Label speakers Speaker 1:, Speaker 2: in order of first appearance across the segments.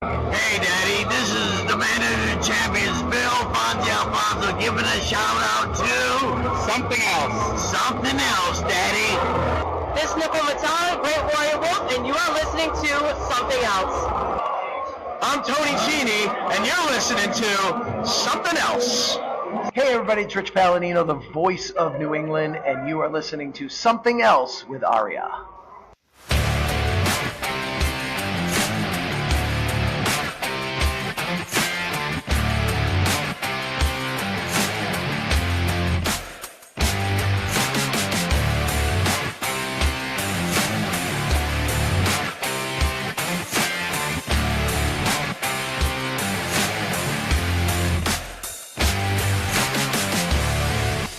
Speaker 1: Hey, Daddy, this is the man of the champions, Bill Fonzie Alfonso, giving a shout out to something else. Something else, Daddy.
Speaker 2: This is Nickel Matata, Great Warrior Wolf, and you are listening to Something Else.
Speaker 1: I'm Tony Cini, and you're listening to Something Else.
Speaker 3: Hey everybody, it's Rich Palladino, the voice of New England, and you are listening to Something Else with Arya.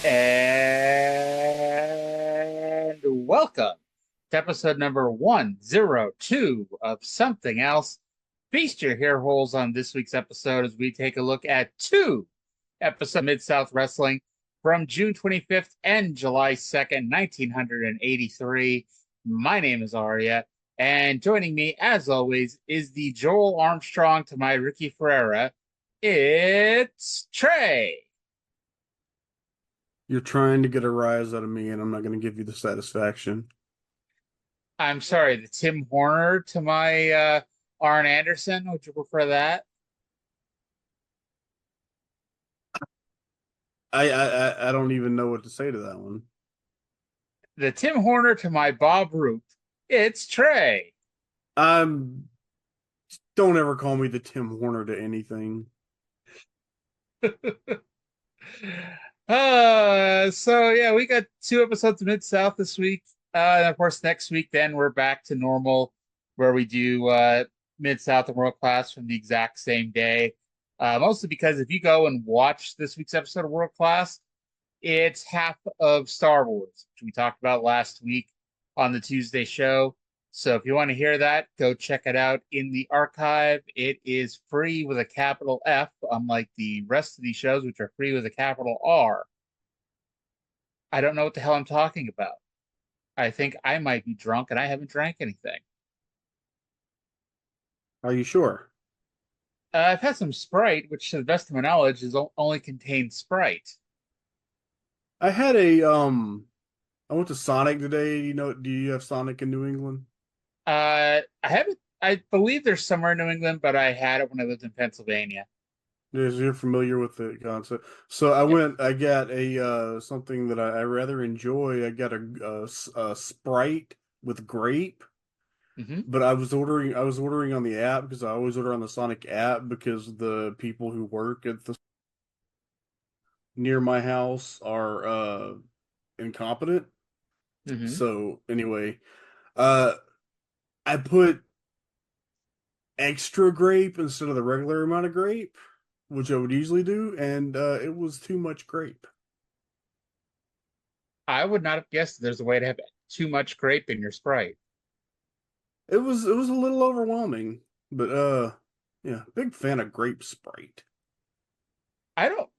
Speaker 4: And welcome to episode number 102 of Something Else. Feast your hair holes on this week's episode as we take a look at two episodes of Mid-South Wrestling from June 25th and July 2nd, 1983. My name is Arya, and joining me, as always, is the Joel Armstrong to my Ricky Ferreira. It's Trae.
Speaker 5: You're trying to get a rise out of me, and I'm not going to give you the satisfaction.
Speaker 4: I'm sorry, the Tim Horner to my Arn Anderson. Would you prefer that?
Speaker 5: I don't even know what to say to that one.
Speaker 4: The Tim Horner to my Bob Roop. It's Trae.
Speaker 5: Don't ever call me the Tim Horner to anything.
Speaker 4: So yeah, we got two episodes of Mid-South this week. And of course, next week, then we're back to normal, where we do Mid-South and World Class from the exact same day. Mostly because if you go and watch this week's episode of World Class, it's half of Star Wars, which we talked about last week on the Tuesday show. So if you want to hear that, go check it out in the archive. It is free with a capital F, unlike the rest of these shows, which are free with a capital R. I don't know what the hell I'm talking about. I think I might be drunk and I haven't drank anything.
Speaker 5: Are you sure?
Speaker 4: I've had some Sprite, which to the best of my knowledge is only contains Sprite.
Speaker 5: I had I went to Sonic today. Do you have Sonic in New England?
Speaker 4: I haven't. I believe there's somewhere in New England, but I had it when I lived in Pennsylvania.
Speaker 5: Yes, you're familiar with the concept. So I got a something that I rather enjoy. I got a Sprite with Grape.
Speaker 4: Mm-hmm.
Speaker 5: But I was ordering on the app because I always order on the Sonic app because the people who work at the near my house are incompetent.
Speaker 4: Mm-hmm.
Speaker 5: So anyway, I put extra grape instead of the regular amount of grape, which I would usually do, and it was too much grape.
Speaker 4: I would not have guessed there's a way to have too much grape in your Sprite.
Speaker 5: It was a little overwhelming, but yeah, big fan of grape Sprite.
Speaker 4: I don't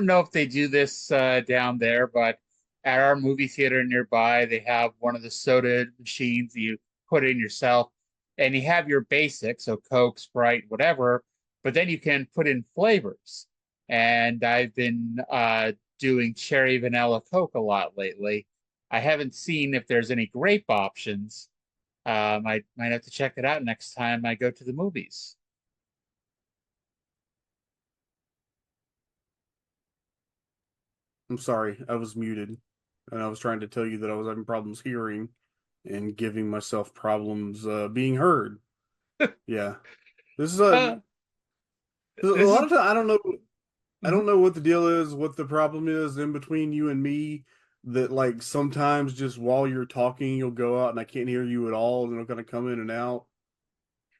Speaker 4: know if they do this down there, but at our movie theater nearby, they have one of the soda machines you put in yourself, and you have your basics, so Coke, Sprite, whatever, but then you can put in flavors. And I've been doing cherry vanilla Coke a lot lately. I haven't seen if there's any grape options. I might have to check it out next time I go to the movies.
Speaker 5: I'm sorry, I was muted, and I was trying to tell you that I was having problems hearing and giving myself problems being heard. Yeah, this is a lot of time. I don't know. I don't know what the deal is, what the problem is in between you and me. That like sometimes just while you're talking, you'll go out and I can't hear you at all, and it'll kind of come in and out.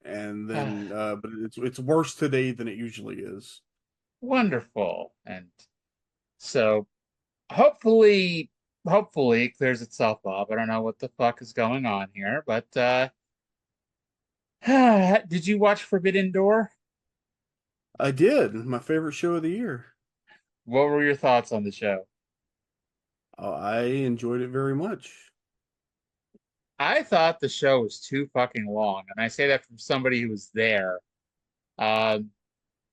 Speaker 5: And then, but it's worse today than it usually is.
Speaker 4: Wonderful. And so hopefully it clears itself up. I don't know what the fuck is going on here, but did you watch Forbidden Door?
Speaker 5: I did. My favorite show of the year.
Speaker 4: What were your thoughts on the show?
Speaker 5: I enjoyed it very much.
Speaker 4: I thought the show was too fucking long, and I say that from somebody who was there. Um,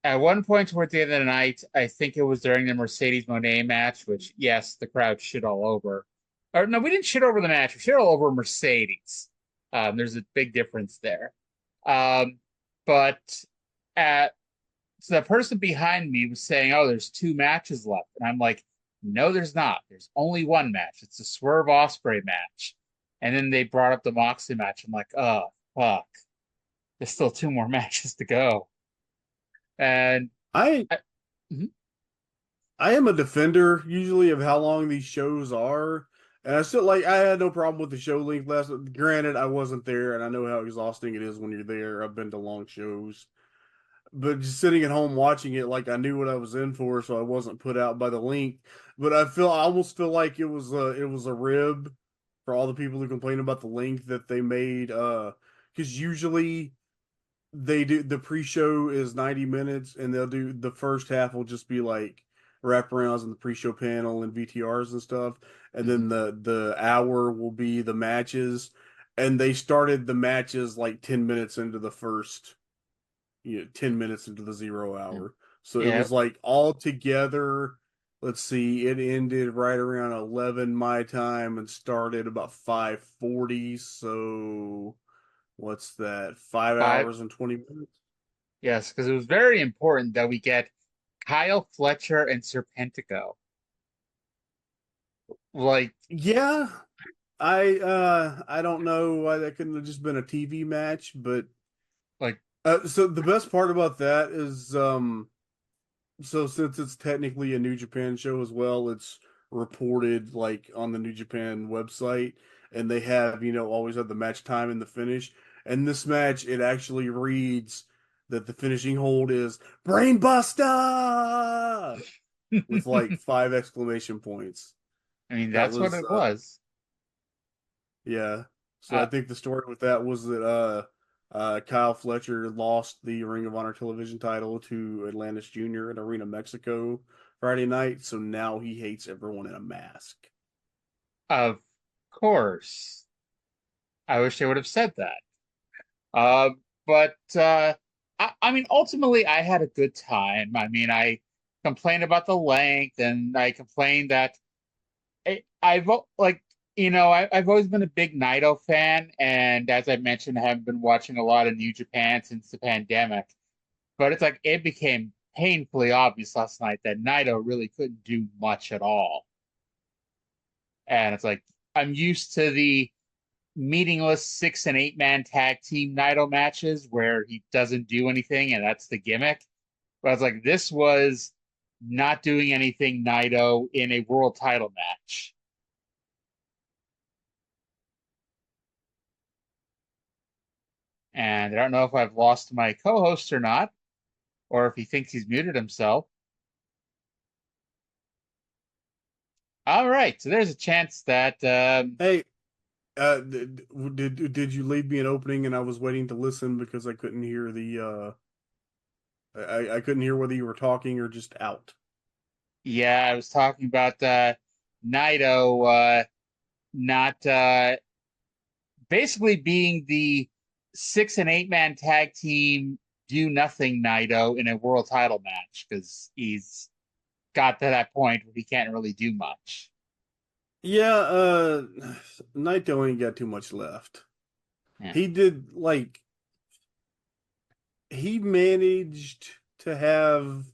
Speaker 4: at one point towards the end of the night, I think it was during the Mercedes Moné match, which yes, the crowd shit all over. Or no, we didn't shit over the match. We shit all over Mercedes. There's a big difference there. Um, but at so the person behind me was saying, "Oh, there's two matches left," and I'm like, "No, there's not. There's only one match. It's a Swerve Ospreay match." And then they brought up the Moxley match. I'm like, "Oh, fuck. There's still two more matches to go." And
Speaker 5: I
Speaker 4: I, Mhm.
Speaker 5: I am a defender usually of how long these shows are. And I still like I had no problem with the show length last. Granted, I wasn't there and I know how exhausting it is when you're there. I've been to long shows. But just sitting at home watching it, like I knew what I was in for, so I wasn't put out by the length. But I almost feel like it was a rib for all the people who complain about the length that they made. Because usually they do the pre-show is 90 minutes, and they'll do the first half will just be like wraparounds and the pre-show panel and VTRs and stuff, and then
Speaker 4: Mhm.
Speaker 5: the hour will be the matches. And they started the matches like 10 minutes into the first 10 minutes into the 0 hour. So it
Speaker 4: Yeah,
Speaker 5: was like all together, let's see, it ended right around 11 my time and started about 5:40. So what's that? 5
Speaker 4: five.
Speaker 5: hours and 20 minutes?
Speaker 4: Yes, because it was very important that we get Kyle Fletcher and Serpentico. Like,
Speaker 5: Yeah. I don't know why that couldn't have just been a TV match, but
Speaker 4: like,
Speaker 5: so the best part about that is so since it's technically a New Japan show as well, it's reported like on the New Japan website, and they have always have the match time and the finish. And this match, it actually reads that the finishing hold is Brainbuster with like
Speaker 4: I
Speaker 5: 5 exclamation points.
Speaker 4: mean,
Speaker 5: That
Speaker 4: that's what
Speaker 5: was
Speaker 4: it was.
Speaker 5: yeah. So I
Speaker 4: Uh,
Speaker 5: think the story with that was that Kyle Fletcher lost the Ring of Honor television title to Atlantis Jr. in Arena, Mexico Friday night. So now he hates everyone in a mask.
Speaker 4: of course. I wish they would have said that. Uh, but I mean, ultimately, I had a good time. I mean, I complained about the length, and I complained that I've like I've always been a big Naito fan, and as I mentioned, I haven't been watching a lot of New Japan since the pandemic. But it's like it became painfully obvious last night that Naito really couldn't do much at all, and it's like I'm used to the meaningless 6 and 8 man tag team Naito matches where he doesn't do anything, and that's the gimmick. But I was like, this was not doing anything Naito in a world title match. And I don't know if I've lost my co-host or not, or if he thinks he's muted himself. All right, so there's a chance that
Speaker 5: Hey, did you leave me an opening and I was waiting to listen because I couldn't hear I couldn't hear whether you were talking or just out.
Speaker 4: yeah, I was talking about Naito not basically being the 6 and 8 man tag team do nothing Naito in a world title match because he's got to that point where he can't really do much.
Speaker 5: Yeah, Naito ain't got too much left.
Speaker 4: Yeah.
Speaker 5: He did like he managed to have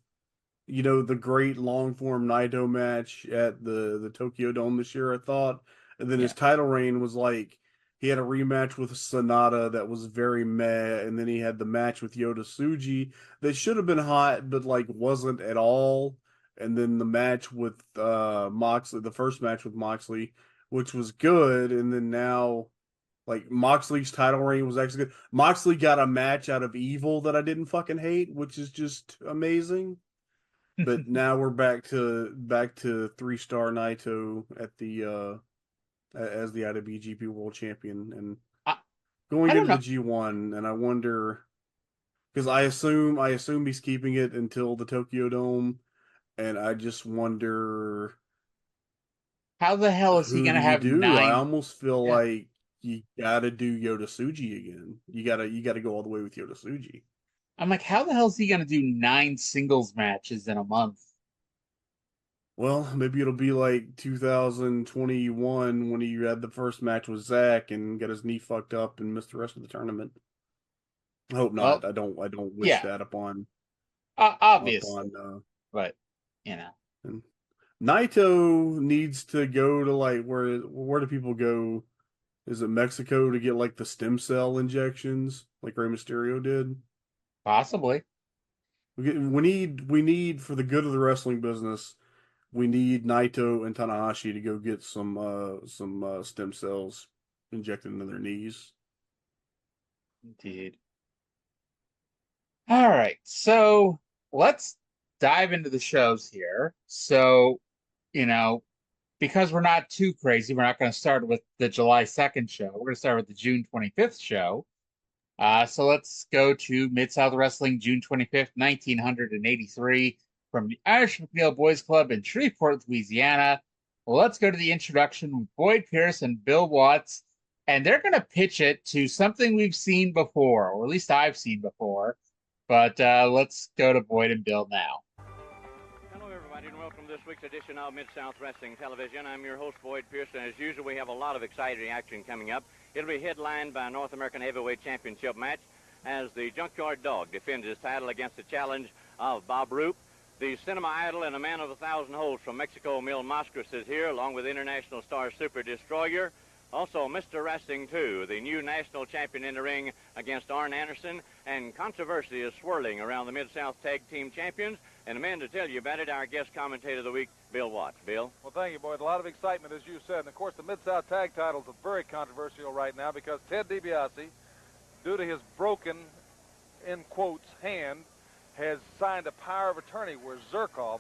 Speaker 5: the great long form Naito match at the Tokyo Dome this year, I thought. And then his
Speaker 4: Yeah.
Speaker 5: title reign was like he had a rematch with Sonata that was very meh, and then he had the match with Yota Tsuji that should have been hot, but like wasn't at all. And then the match with Moxley, the first match with Moxley, which was good, and then now like Moxley's title reign was actually good. Moxley got a match out of Evil that I didn't fucking hate, which is just amazing. But now we're back to 3-star Naito at the as the IWGP World Champion and
Speaker 4: I, I
Speaker 5: going
Speaker 4: don't
Speaker 5: into the
Speaker 4: know.
Speaker 5: G1, and I wonder because I assume he's keeping it until the Tokyo Dome, and I just wonder
Speaker 4: How the hell is he
Speaker 5: who
Speaker 4: going
Speaker 5: do
Speaker 4: to
Speaker 5: you
Speaker 4: have
Speaker 5: do? I
Speaker 4: nine?
Speaker 5: almost feel
Speaker 4: Yeah.
Speaker 5: like you gotta do Yota Tsuji again. You gotta go all the way with Yota Tsuji.
Speaker 4: I'm like, how the hell is he gonna do 9 singles matches in a month?
Speaker 5: Well, maybe it'll be like 2021 when he had the first match with Zach and got his knee fucked up and missed the rest of the tournament. I hope not.
Speaker 4: Well,
Speaker 5: I don't wish
Speaker 4: yeah.
Speaker 5: that upon
Speaker 4: Obviously, but you know,
Speaker 5: and Naito needs to go to like where do people go? Is it Mexico to get like the stem cell injections like Rey Mysterio did?
Speaker 4: possibly.
Speaker 5: We need for the good of the wrestling business. We need Naito and Tanahashi to go get some stem cells injected into their knees.
Speaker 4: Indeed. All right, so let's dive into the shows here. So, because we're not too crazy, we're not going to start with the July 2nd show. We're going to start with the June 25th show. So let's go to Mid-South Wrestling, June 25th, 1983, from the Irish McNeil Boys Club in Shreveport, Louisiana. Let's go to the introduction with Boyd Pierce and Bill Watts, and they're going to pitch it to something we've seen before, or at least I've seen before. But let's go to Boyd and Bill now.
Speaker 6: Hello, everybody, and welcome to this week's edition of Mid-South Wrestling Television. I'm your host, Boyd Pierce, and as usual, we have a lot of exciting action coming up. It'll be headlined by a North American Heavyweight Championship match as the Junkyard Dog defends his title against the challenge of Bob Roop. The cinema idol and a man of 1,000 holds from Mexico, Mil Mascaras, is here, along with international star Super Destroyer. Also, Mr. Wrestling 2, the new national champion in the ring against Arn Anderson, and controversy is swirling around the Mid-South Tag Team Champions. And the man to tell you about it, our guest commentator of the week, Bill Watts. Bill?
Speaker 7: Well, thank you, Boyd. A lot of excitement, as you said. And, of course, the Mid-South Tag titles are very controversial right now because Ted DiBiase, due to his broken, in quotes, hand, has signed a power of attorney where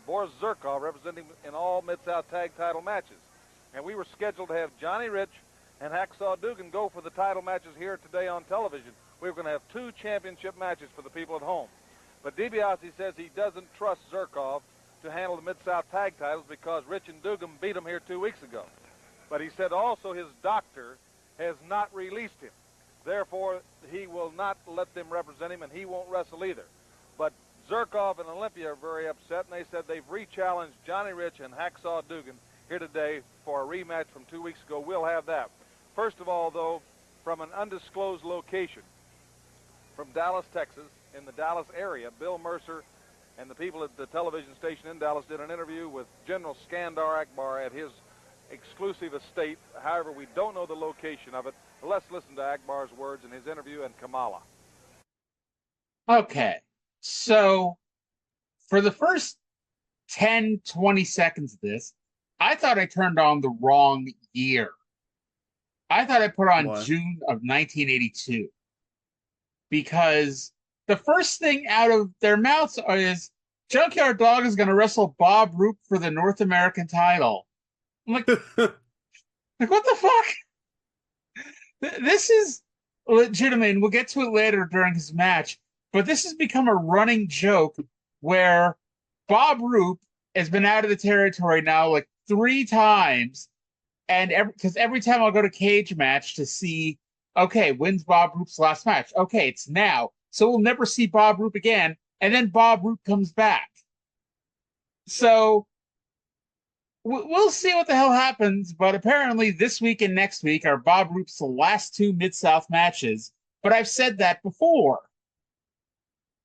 Speaker 7: Boris Zirkov, representing in all Mid-South Tag title matches. And we were scheduled to have Johnny Rich and Hacksaw Duggan go for the title matches here today on television. We were going to have 2 championship matches for the people at home. But DiBiase says he doesn't trust Zirkov to handle the Mid-South Tag titles because Rich and Duggan beat him here 2 weeks ago. But he said also his doctor has not released him. Therefore, he will not let them represent him, and he won't wrestle either. But Zirkov and Olympia are very upset, and they said they've re-challenged Johnny Rich and Hacksaw Duggan here today for a rematch from 2 weeks ago. We'll have that. First of all, though, from an undisclosed location, from Dallas, Texas, in the Dallas area, Bill Mercer and the people at the television station in Dallas did an interview with General Skandar Akbar at his exclusive estate. However, we don't know the location of it. But let's listen to Akbar's words in his interview and Kamala.
Speaker 4: Okay, so for the first 10, 20 seconds of this, I thought I turned on the wrong year. I thought I put on June of 1982 because the first thing out of their mouths is Junkyard Dog is going to wrestle Bob Roop for the North American title. I'm like, what the fuck? This is legitimate, and we'll get to it later during his match, but this has become a running joke where Bob Roop has been out of the territory now like 3 times. And because every time I'll go to Cage Match to see, okay, when's Bob Roop's last match? Okay, it's now. So we'll never see Bob Roop again. And then Bob Roop comes back. So we'll see what the hell happens. But apparently this week and next week are Bob Roop's last 2 Mid-South matches. But I've said that before.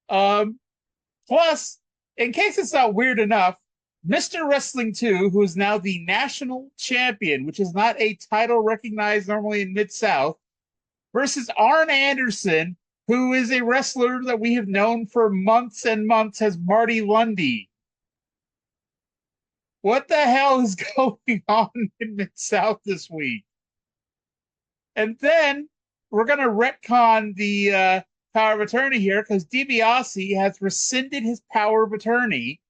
Speaker 4: Plus, in case it's not weird enough, Mr. Wrestling 2, who is now the national champion, which is not a title recognized normally in Mid-South, versus Arn Anderson, who is a wrestler that we have known for months and months as Marty Lundy. What the hell is going on in Mid-South this week? And then we're going to retcon the power of attorney here because DiBiase has rescinded his power of attorney.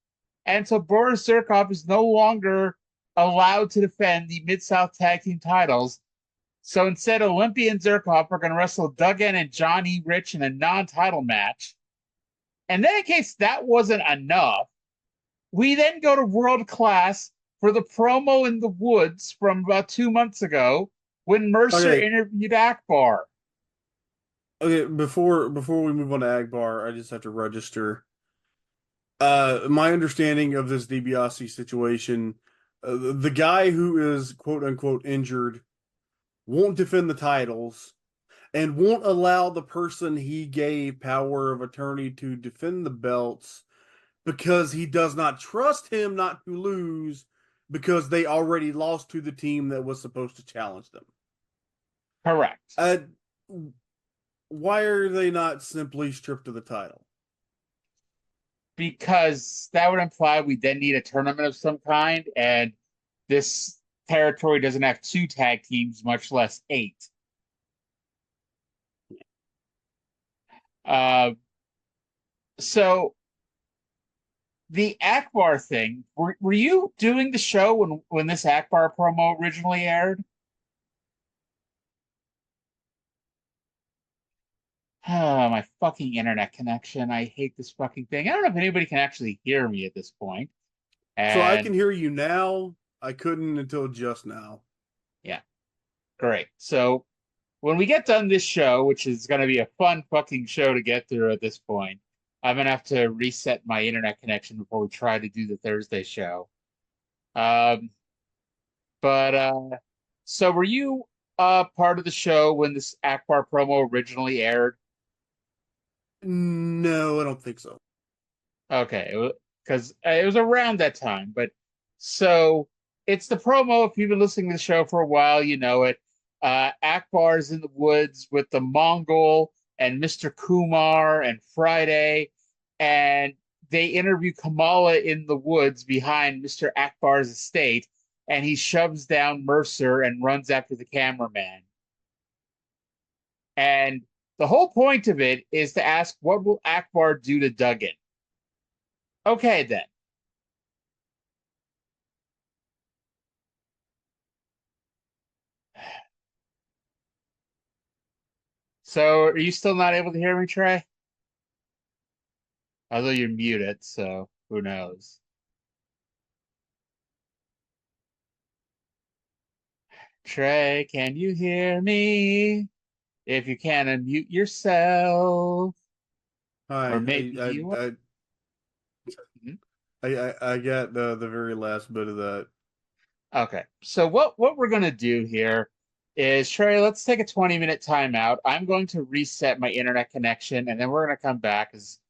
Speaker 4: And so Boris Zirkov is no longer allowed to defend the Mid-South Tag Team titles. So instead, Olympia and Zirkov are going to wrestle Duggan and Johnny Rich in a non-title match. And then in case that wasn't enough, we then go to World Class for the promo in the woods from about 2 months ago when Mercer
Speaker 5: Okay.
Speaker 4: interviewed Akbar.
Speaker 5: Okay, before we move on to Akbar, I just have to register. My understanding of this DiBiase situation, the guy who is quote unquote injured won't defend the titles and won't allow the person he gave power of attorney to defend the belts because he does not trust him not to lose because they already lost to the team that was supposed to challenge them.
Speaker 4: Correct.
Speaker 5: Why are they not simply stripped of the title?
Speaker 4: Because that would imply we then need a tournament of some kind, and this territory doesn't have 2 tag teams, much less 8. So the Akbar thing, were you doing the show when this Akbar promo originally aired? Oh, my fucking internet connection. I hate this fucking thing. I don't know if anybody can actually hear me at this point.
Speaker 5: So I
Speaker 4: And
Speaker 5: can hear you now. I couldn't until just now.
Speaker 4: yeah, great. So when we get done this show, which is going to be a fun fucking show to get through at this point, I'm going to have to reset my internet connection before we try to do the Thursday show. So were you part of the show when this Akbar promo originally aired?
Speaker 5: No, I don't think so.
Speaker 4: Okay, because it was around that time. But so it's the promo. If you've been listening to the show for a while, you know it. Akbar's in the woods with the Mongol and Mr. Kumar and Friday, and they interview Kamala in the woods behind Mr. Akbar's estate, and he shoves down Mercer and runs after the cameraman. And the whole point of it is to ask, what will Akbar do to Duggan? Okay, then. So, are you still not able to hear me, Trae? Although you're muted, so who knows? Trae, can you hear me? If you can, unmute yourself.
Speaker 5: Hi,
Speaker 4: Or maybe you...
Speaker 5: I got the very last bit of that.
Speaker 4: Okay, so what we're going to do here is, Trae, let's take a 20-minute timeout. I'm going to reset my internet connection, and then we're going to come back, because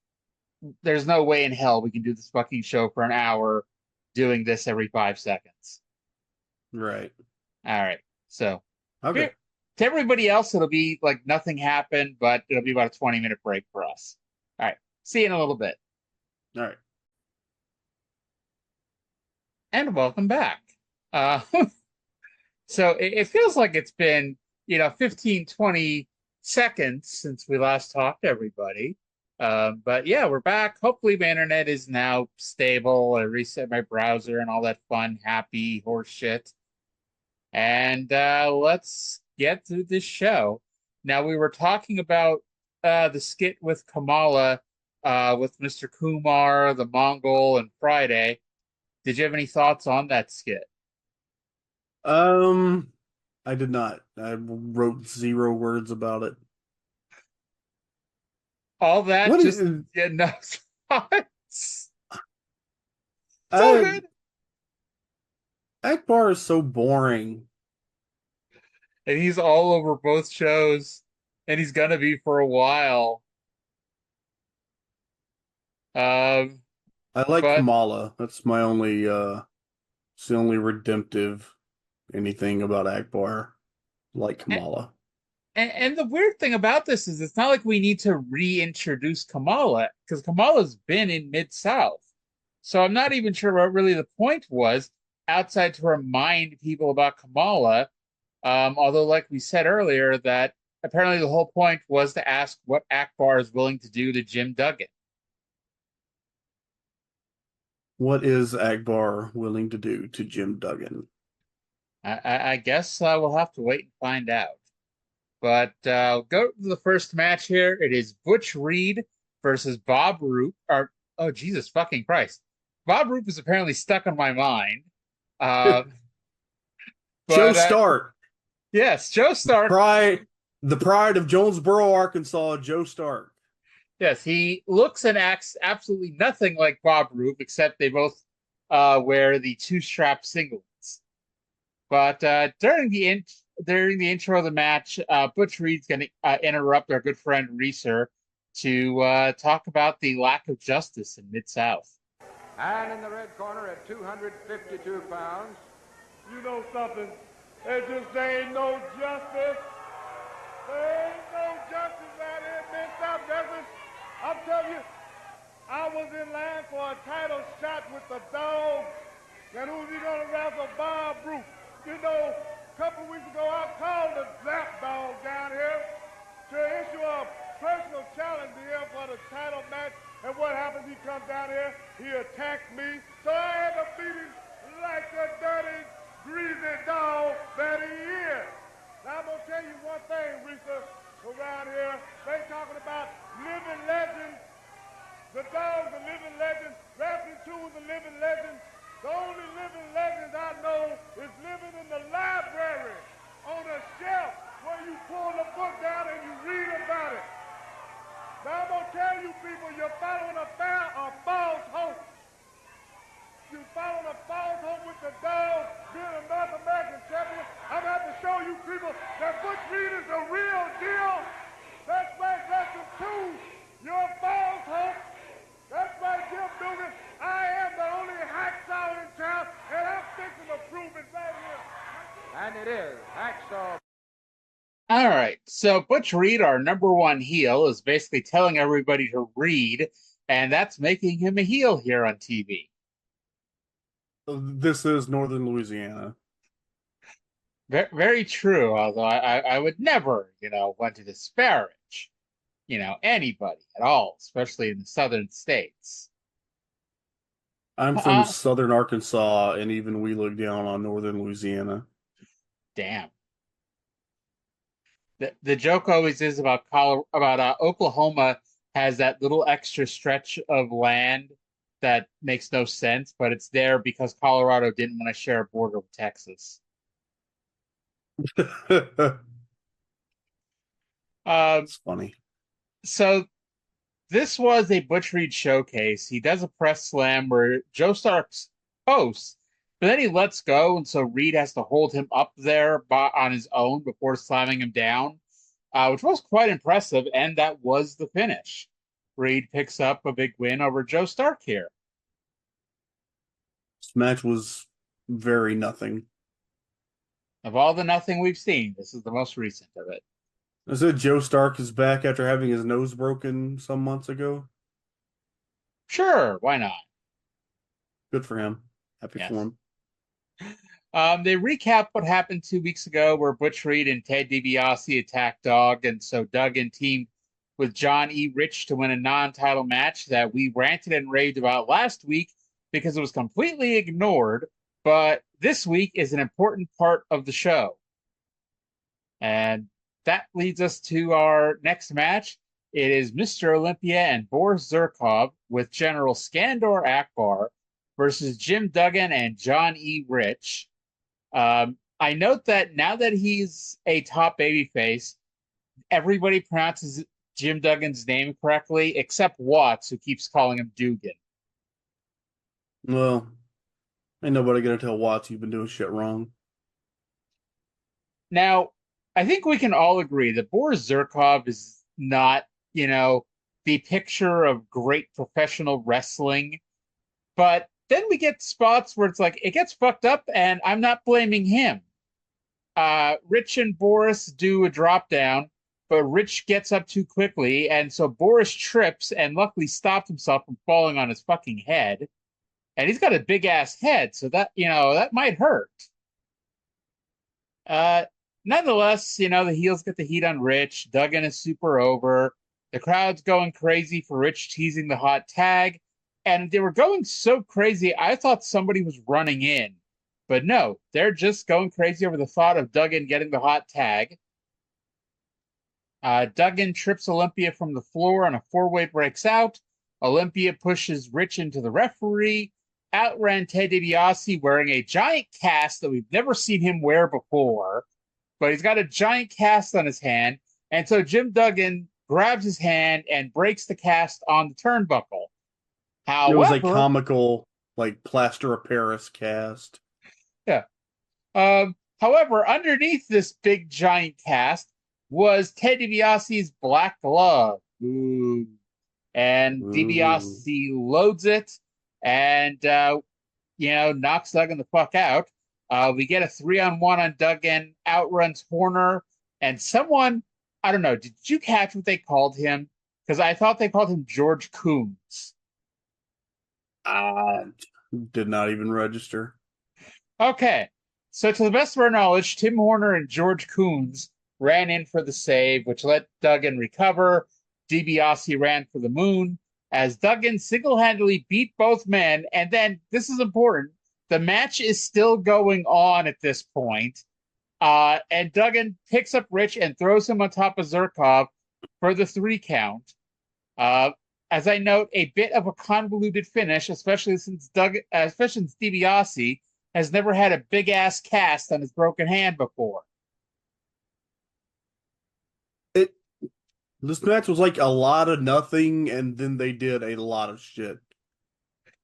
Speaker 4: there's no way in hell we can do this fucking show for an hour doing this every 5 seconds.
Speaker 5: Right.
Speaker 4: All right, so
Speaker 5: Okay.
Speaker 4: to everybody else, it'll be like nothing happened, but it'll be about a 20-minute break for us. All right, see you in a little bit.
Speaker 5: All right.
Speaker 4: And welcome back. So it feels like it's been, 15, 20 seconds since we last talked to everybody. But yeah, we're back. Hopefully my internet is now stable. I reset my browser and all that fun, happy horse shit. And let's get through this show. Now, we were talking about the skit with Kamala, with Mr. Kumar, the Mongol, and Friday. Did you have any thoughts on that skit?
Speaker 5: I did not. I wrote 0 words about it.
Speaker 4: All that
Speaker 5: What
Speaker 4: just
Speaker 5: is...
Speaker 4: no thoughts. It's all good.
Speaker 5: Akbar is so boring.
Speaker 4: And he's all over both shows, and he's gonna be for a while.
Speaker 5: I like Kamala. That's my only it's the only redemptive anything about Akbar. Like Kamala.
Speaker 4: And the weird thing about this is it's not like we need to reintroduce Kamala, because Kamala's been in Mid-South. So I'm not even sure what really the point was, outside to remind people about Kamala. Although, like we said earlier, that apparently the whole point was to ask what Akbar is willing to do to Jim Duggan.
Speaker 5: What is Akbar willing to do to Jim Duggan?
Speaker 4: I guess we'll have to wait and find out. But go to the first match here. It is Butch Reed versus Bob Roop. Oh, Jesus fucking Christ. Bob Roop is apparently stuck on my mind.
Speaker 5: Show start.
Speaker 4: Yes, Joe Stark.
Speaker 5: The pride of Jonesboro, Arkansas, Joe Stark.
Speaker 4: Yes, he looks and acts absolutely nothing like Bob Roop, except they both wear the two-strap singlets. But during the intro of the match, Butch Reed's going to interrupt our good friend Reeser to talk about the lack of justice in Mid-South.
Speaker 8: And in the red corner at 252 pounds.
Speaker 7: You know something? There just ain't no justice. There ain't no justice out here in Mid-South Wrestling. I'm telling you, I was in line for a title shot with the Dog. And who's he gonna wrestle? Bob Roop. You know, a couple weeks ago I called the Zap Dog down here to issue a personal challenge to him for the title match. And what happens? He comes down here, he attacks me. So I had to beat him like the dirty, greasy dog that he is. Now I'm gonna tell you one thing, Risa, around here, they talking about living legends. The Dog's a living legend. Wrestling 2 is a living legend. The only living legends I know is living in the library on a shelf where you pull the book down and you read about it. Now I'm gonna tell you people, you're following a false hope. You're following a false hope with the Dog being a North American champion. I'm about to show you people that Butch Reed is the real deal. That's right, Wrestling 2. You're a false hope. That's right, Jim Duggan. I am the only hacksaw in town, and I'm fixing to prove it right here.
Speaker 8: And it is Hacksaw.
Speaker 4: All right, so Butch Reed, our number one heel, is basically telling everybody to read, and that's making him a heel here on TV.
Speaker 5: This is Northern Louisiana.
Speaker 4: Very true, although I would never, want to disparage, anybody at all, especially in the southern states.
Speaker 5: I'm from southern Arkansas, and even we look down on Northern Louisiana.
Speaker 4: Damn. The joke always is about Oklahoma has that little extra stretch of land that makes no sense, but it's there because Colorado didn't want to share a border with Texas.
Speaker 5: It's funny.
Speaker 4: So this was a Butch Reed showcase. He does a press slam where Joe Starks posts, but then he lets go, and so Reed has to hold him up there on his own before slamming him down, which was quite impressive, and that was the finish. Reed picks up a big win over Joe Stark here.
Speaker 5: This match was very nothing.
Speaker 4: Of all the nothing we've seen, this is the most recent of it.
Speaker 5: I said Joe Stark is back after having his nose broken some months ago.
Speaker 4: Sure, why not?
Speaker 5: Good for him. Happy for him.
Speaker 4: They recap what happened 2 weeks ago where Butch Reed and Ted DiBiase attacked Dog, and so Duggan teamed with John E. Rich to win a non-title match that we ranted and raved about last week because it was completely ignored, but this week is an important part of the show. And that leads us to our next match. It is Mr. Olympia and Boris Zurkov with General Skandor Akbar versus Jim Duggan and John E. Rich. I note that now that he's a top babyface, everybody pronounces Jim Duggan's name correctly, except Watts, who keeps calling him Dugan.
Speaker 5: Well, ain't nobody gonna tell Watts you've been doing shit wrong.
Speaker 4: Now, I think we can all agree that Boris Zurkov is not, the picture of great professional wrestling, but then we get spots where it's like, it gets fucked up, and I'm not blaming him. Rich and Boris do a drop down, but Rich gets up too quickly, and so Boris trips and luckily stopped himself from falling on his fucking head. And he's got a big-ass head, so that, that might hurt. Nonetheless, the heels get the heat on Rich. Duggan is super over. The crowd's going crazy for Rich teasing the hot tag. And they were going so crazy, I thought somebody was running in. But no, they're just going crazy over the thought of Duggan getting the hot tag. Duggan trips Olympia from the floor and a four-way breaks out. Olympia pushes Rich into the referee. Outran Ted DiBiase wearing a giant cast that we've never seen him wear before. but he's got a giant cast on his hand. And so Jim Duggan grabs his hand and breaks the cast on the turnbuckle. However,
Speaker 5: it was a comical, like, plaster of Paris cast.
Speaker 4: Yeah. However, underneath this big giant cast was Ted DiBiase's black glove. Ooh. And DiBiase loads it and, knocks Duggan the fuck out. We get a 3-on-1 on Duggan, outruns Horner, and someone, I don't know, did you catch what they called him? Because I thought they called him George Coons.
Speaker 5: Did not even register.
Speaker 4: Okay. So to the best of our knowledge, Tim Horner and George Coons ran in for the save, which let Duggan recover. DiBiase ran for the moon as Duggan single-handedly beat both men. And then, this is important, the match is still going on at this point. And Duggan picks up Rich and throws him on top of Zherkov for the 3 count. As I note, a bit of a convoluted finish, especially since DiBiase has never had a big-ass cast on his broken hand before.
Speaker 5: This match was like a lot of nothing, and then they did a lot of shit.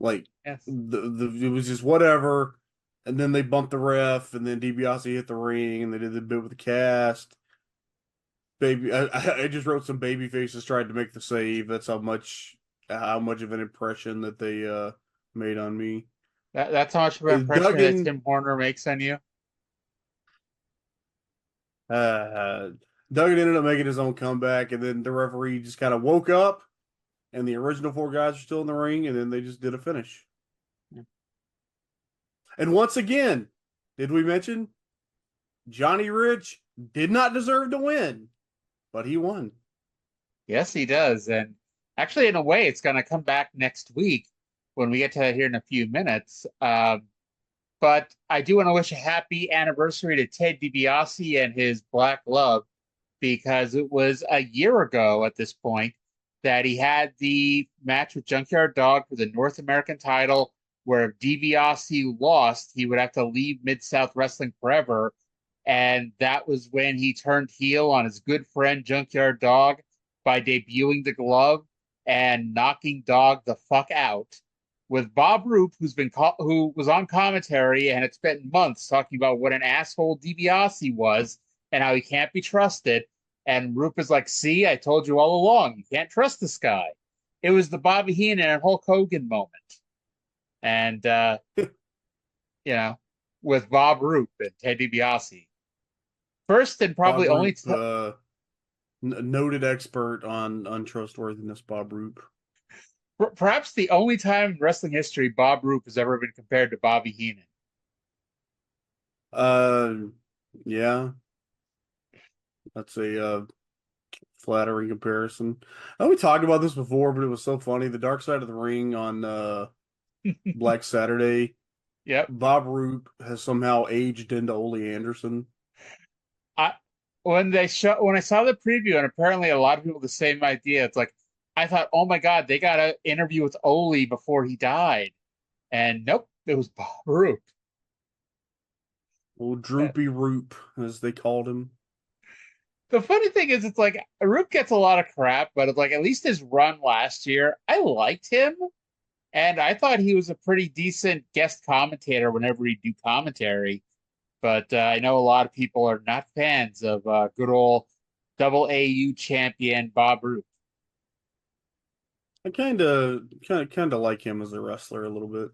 Speaker 5: Like,
Speaker 4: yes.
Speaker 5: It was just whatever, and then they bumped the ref, and then DiBiase hit the ring, and they did the bit with the cast. I just wrote some baby faces tried to make the save. That's how much of an impression that they made on me.
Speaker 4: That's how much of an impression that Tim Horner makes on you?
Speaker 5: Duggan ended up making his own comeback, and then the referee just kind of woke up, and the original 4 guys are still in the ring, and then they just did a finish. Yeah. And once again, did we mention Johnny Rich did not deserve to win, but he won.
Speaker 4: Yes, he does. And actually, in a way, it's going to come back next week when we get to that here in a few minutes. But I do want to wish a happy anniversary to Ted DiBiase and his black glove, because it was a year ago at this point that he had the match with Junkyard Dog for the North American title, where if DiBiase lost, he would have to leave Mid-South Wrestling forever. And that was when he turned heel on his good friend Junkyard Dog by debuting the glove and knocking Dog the fuck out. With Bob Roop, who was on commentary and had spent months talking about what an asshole DiBiase was and how he can't be trusted. And Roop is like, see, I told you all along, you can't trust this guy. It was the Bobby Heenan and Hulk Hogan moment. And, with Bob Roop and Ted DiBiase. First and probably
Speaker 5: Bob
Speaker 4: only...
Speaker 5: Roop, noted expert on untrustworthiness, Bob Roop.
Speaker 4: Perhaps the only time in wrestling history Bob Roop has ever been compared to Bobby Heenan.
Speaker 5: Yeah. That's a flattering comparison. I know we talked about this before, but it was so funny. The Dark Side of the Ring on Black Saturday.
Speaker 4: Yep.
Speaker 5: Bob Roop has somehow aged into Ole Anderson.
Speaker 4: When I saw the preview, and apparently a lot of people have the same idea, it's like, I thought, oh my God, they got an interview with Ole before he died. And nope, it was Bob Roop.
Speaker 5: Old Droopy Roop, as they called him.
Speaker 4: The funny thing is, it's like, Roop gets a lot of crap, but it's like, at least his run last year, I liked him. And I thought he was a pretty decent guest commentator whenever he'd do commentary. But I know a lot of people are not fans of good old double AU champion Bob Roop.
Speaker 5: I kind of like him as a wrestler a little bit.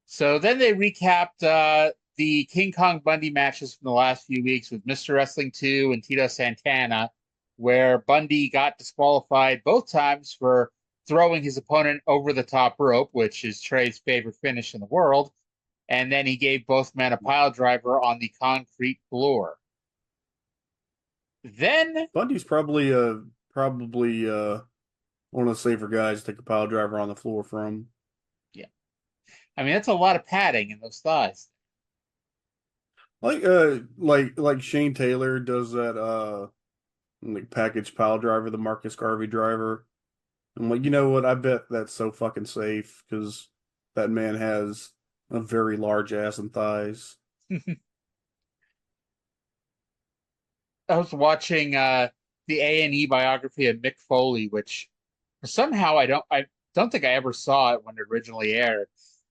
Speaker 4: So then they recapped the King Kong Bundy matches from the last few weeks with Mr. Wrestling 2 and Tito Santana, where Bundy got disqualified both times for throwing his opponent over the top rope, which is Trae's favorite finish in the world. And then he gave both men a pile driver on the concrete floor. Then
Speaker 5: Bundy's probably one of the safer guys to take a pile driver on the floor from.
Speaker 4: Yeah. I mean, that's a lot of padding in those thighs.
Speaker 5: Like Shane Taylor does that like package pile driver, the Marcus Garvey driver. I'm like, you know what? I bet that's so fucking safe because that man has a very large ass and thighs.
Speaker 4: was watching the A&E biography of Mick Foley, which somehow I don't think I ever saw it when it originally aired.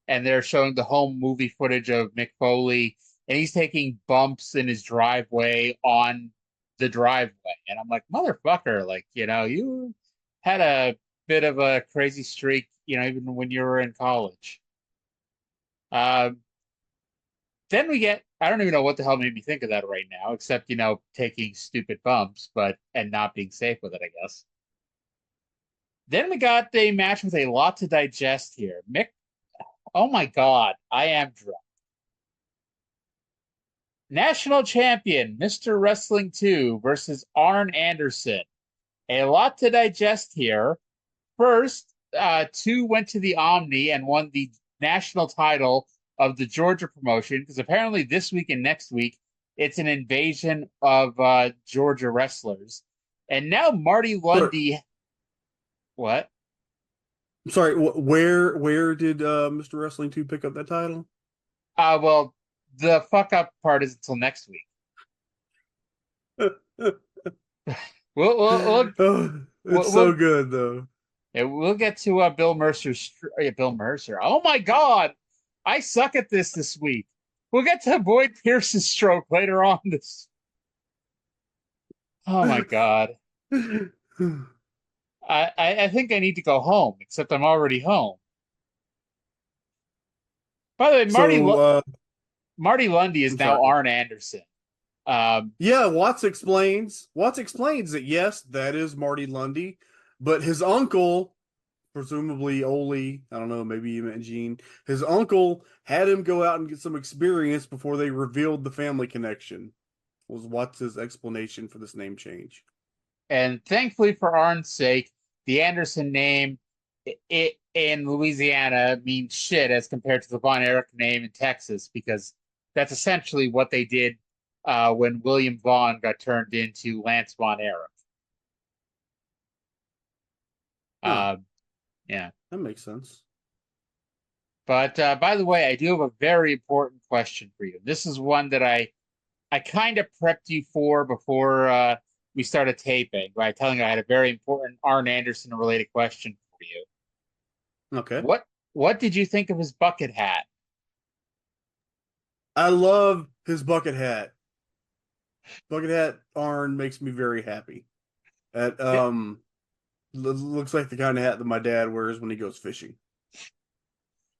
Speaker 4: And they're showing the home movie footage of Mick Foley, and he's taking bumps in his driveway on the driveway. And I'm like, motherfucker, like, you had a bit of a crazy streak, even when you were in college. Then we get, I don't even know what the hell made me think of that right now, except, taking stupid bumps, and not being safe with it, I guess. Then we got a match with a lot to digest here. Mick, oh my God, I am drunk. National champion, Mr. Wrestling 2 versus Arn Anderson. A lot to digest here. First, 2 went to the Omni and won the national title of the Georgia promotion, because apparently this week and next week, it's an invasion of Georgia wrestlers. And now Marty Lundy... What?
Speaker 5: I'm sorry, where did Mr. Wrestling 2 pick up that title?
Speaker 4: Well, the fuck up part is until next week.
Speaker 5: It's so good though.
Speaker 4: We'll get to Bill Mercer's Bill Mercer. Oh my God, I suck at this week. We'll get to Boyd Pierce's stroke later on this. Oh my God. I think I need to go home, except I'm already home. By the way, Marty Lundy is now Arn Anderson.
Speaker 5: Yeah, Watts explains that yes, that is Marty Lundy, but his uncle, presumably Ole, I don't know, maybe he meant Gene, his uncle had him go out and get some experience before they revealed the family connection, was Watts' explanation for this name change.
Speaker 4: And thankfully for Arn's sake, the Anderson name in Louisiana means shit as compared to the Von Erich name in Texas, because that's essentially what they did when William Vaughn got turned into Lance Von Erich. Yeah.
Speaker 5: That makes sense.
Speaker 4: But by the way, I do have a very important question for you. This is one that I kind of prepped you for before we started taping by telling you I had a very important Arn Anderson related question for you.
Speaker 5: Okay.
Speaker 4: What did you think of his bucket hat?
Speaker 5: I love his bucket hat. Bucket hat Arn makes me very happy. That looks like the kind of hat that my dad wears when he goes fishing.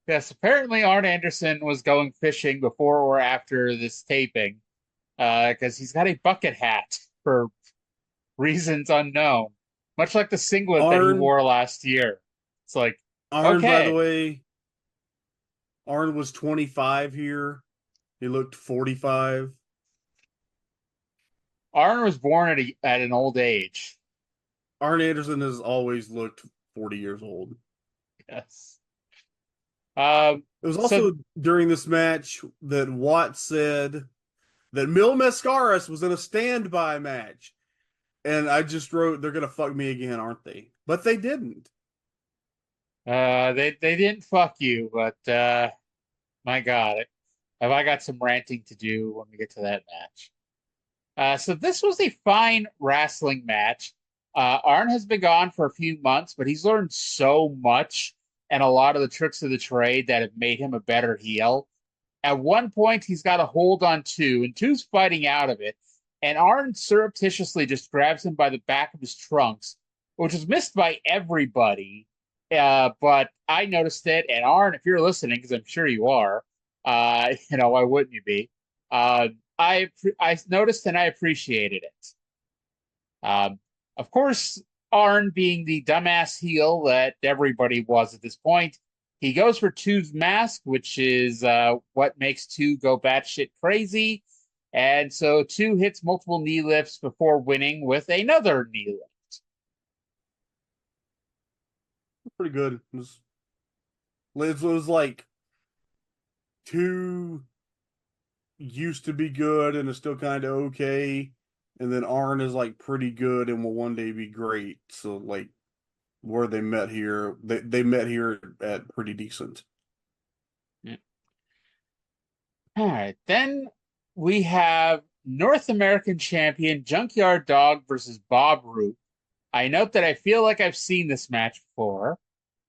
Speaker 4: Yes, apparently Arn Anderson was going fishing before or after this taping, because he's got a bucket hat for reasons unknown, much like the singlet that he wore last year. It's like,
Speaker 5: Arn,
Speaker 4: okay.
Speaker 5: By the way, Arn was 25 here. He looked 45.
Speaker 4: Arn was born at an old age.
Speaker 5: Arn Anderson has always looked 40 years old.
Speaker 4: Yes.
Speaker 5: It was also during this match that Watt said that Mil Mascaras was in a standby match. And I just wrote, they're going to fuck me again, aren't they? But they didn't.
Speaker 4: They didn't fuck you, but my God, have I got some ranting to do when we get to that match. So this was a fine wrestling match. Arn has been gone for a few months, but he's learned so much and a lot of the tricks of the trade that have made him a better heel. At one point, he's got a hold on 2, and 2's fighting out of it. And Arn surreptitiously just grabs him by the back of his trunks, which was missed by everybody. But I noticed it. And Arn, if you're listening, because I'm sure you are, why wouldn't you be? I noticed and I appreciated it. Of course, Arn being the dumbass heel that everybody was at this point, he goes for 2's mask, which is what makes 2 go batshit crazy. And so 2 hits multiple knee lifts before winning with another knee lift.
Speaker 5: Pretty good. It was like 2 used to be good and is still kind of okay. And then Arn is like pretty good and will one day be great. So like where they met here, they met here at pretty decent.
Speaker 4: Yeah. All right. Then we have North American Champion Junkyard Dog versus Bob Roop. I note that I feel like I've seen this match before.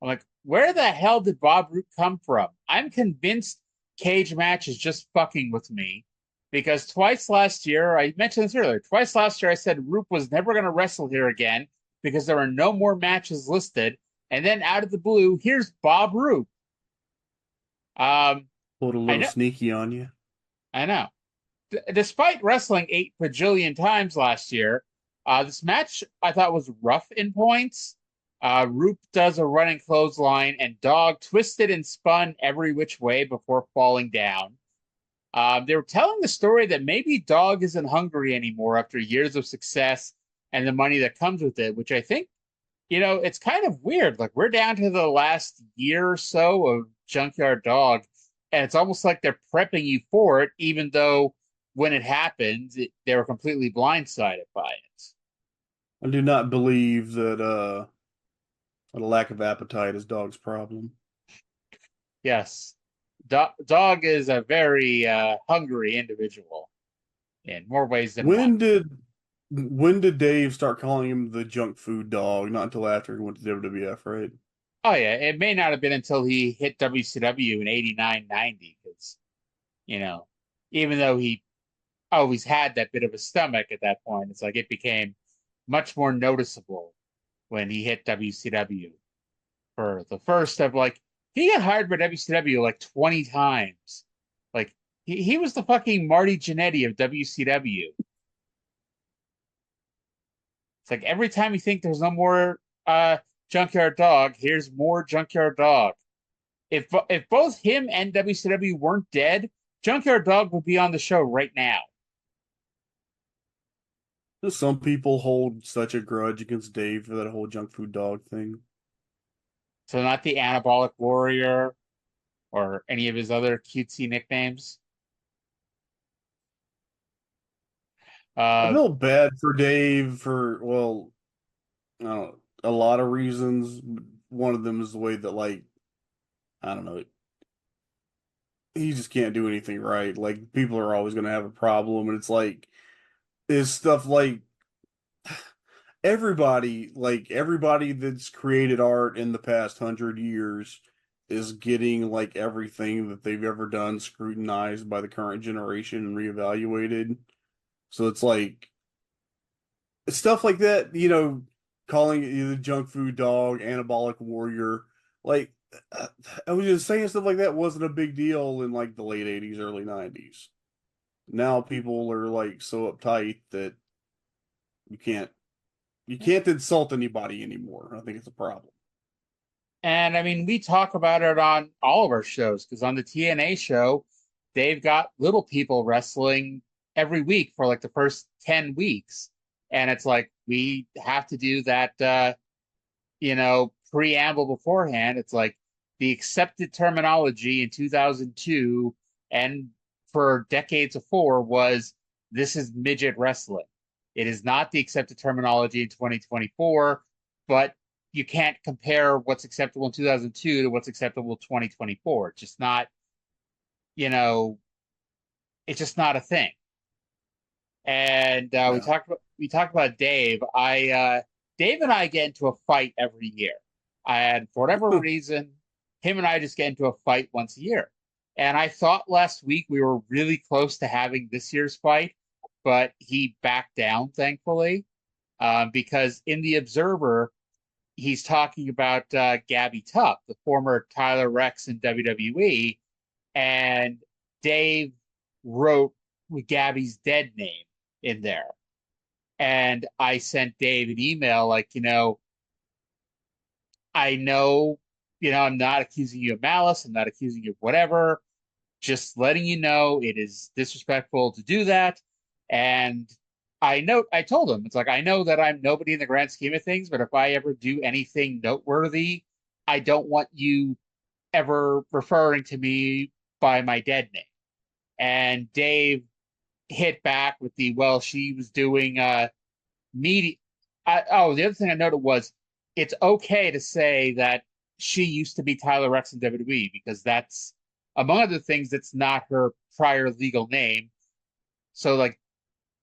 Speaker 4: I'm like, where the hell did Bob Roop come from? I'm convinced Cage Match is just fucking with me because twice last year, I mentioned this earlier, twice last year I said Roop was never going to wrestle here again because there were no more matches listed. And then out of the blue, here's Bob Roop.
Speaker 5: Pulled a little sneaky on you.
Speaker 4: I know. Despite wrestling 8 bajillion times last year, this match I thought was rough in points. Roop does a running clothesline, and Dog twisted and spun every which way before falling down. They were telling the story that maybe Dog isn't hungry anymore after years of success and the money that comes with it, which I think, it's kind of weird. Like, we're down to the last year or so of Junkyard Dog, and it's almost like they're prepping you for it, even though when it happens, they were completely blindsided by it.
Speaker 5: I do not believe that a lack of appetite is Dog's problem.
Speaker 4: Yes. Dog is a very hungry individual in more ways than one.
Speaker 5: When did Dave start calling him the junk food dog? Not until after he went to WWF, right?
Speaker 4: Oh, yeah. It may not have been until he hit WCW in 89, 90, because, even though he always had that bit of a stomach at that point, it's like it became much more noticeable when he hit WCW for the first of he got hired by WCW like 20 times. Like he was the fucking Marty Jannetty of WCW. It's like every time you think there's no more Junkyard Dog, here's more Junkyard Dog. If both him and WCW weren't dead, Junkyard Dog would be on the show right now.
Speaker 5: Some people hold such a grudge against Dave for that whole junk food dog thing.
Speaker 4: So not the Anabolic Warrior or any of his other cutesy nicknames.
Speaker 5: I feel bad for Dave for, a lot of reasons. One of them is the way that, I don't know, he just can't do anything right. Like, people are always going to have a problem, and it's stuff like everybody that's created art in the past 100 years is getting everything that they've ever done scrutinized by the current generation and reevaluated. So it's stuff like that, calling it the junk food dog, anabolic warrior. I was just saying stuff like that wasn't a big deal in the late 80s, early 90s. Now people are so uptight that you can't insult anybody anymore. I think it's a problem.
Speaker 4: And I mean, we talk about it on all of our shows because on the TNA show, they've got little people wrestling every week for the first 10 weeks. And it's we have to do that, preamble beforehand. It's the accepted terminology in 2002 and for decades before was this is midget wrestling. It is not the accepted terminology in 2024, but you can't compare what's acceptable in 2002 to what's acceptable in 2024. It's just not, it's just not a thing. And we talked about Dave. Dave and I get into a fight every year, and for whatever reason, him and I just get into a fight once a year. And I thought last week we were really close to having this year's fight, but he backed down, thankfully, because in the Observer, he's talking about Gabby Tupp, the former Tyler Rex in WWE, and Dave wrote Gabby's dead name in there. And I sent Dave an email I know, I'm not accusing you of malice. I'm not accusing you of whatever. Just letting you know it is disrespectful to do that. And I told him, it's I know that I'm nobody in the grand scheme of things, but if I ever do anything noteworthy, I don't want you ever referring to me by my dead name. And Dave hit back with she was doing media. The other thing I noted was it's okay to say that she used to be Tyler Rex in WWE because that's, among other things, that's not her prior legal name. So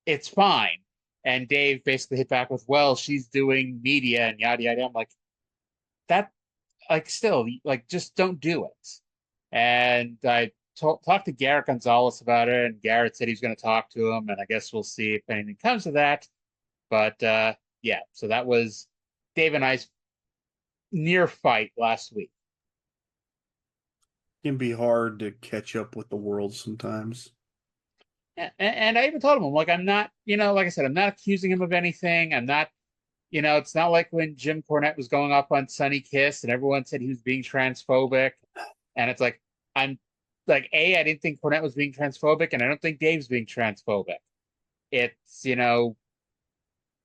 Speaker 4: it's fine. And Dave basically hit back with, well, she's doing media and yada yada. I'm like, that, like, still, like, just don't do it. And I talked to Garrett Gonzalez about it, and Garrett said he's going to talk to him, and I guess we'll see if anything comes of that. But yeah, so that was Dave and I's near fight last week.
Speaker 5: It can be hard to catch up with the world sometimes.
Speaker 4: And I even told him, I'm like, I'm not, like I said, I'm not accusing him of anything. I'm not, it's not like when Jim Cornette was going up on Sonny Kiss and everyone said he was being transphobic. And it's like, I'm like, I didn't think Cornette was being transphobic, and I don't think Dave's being transphobic. It's,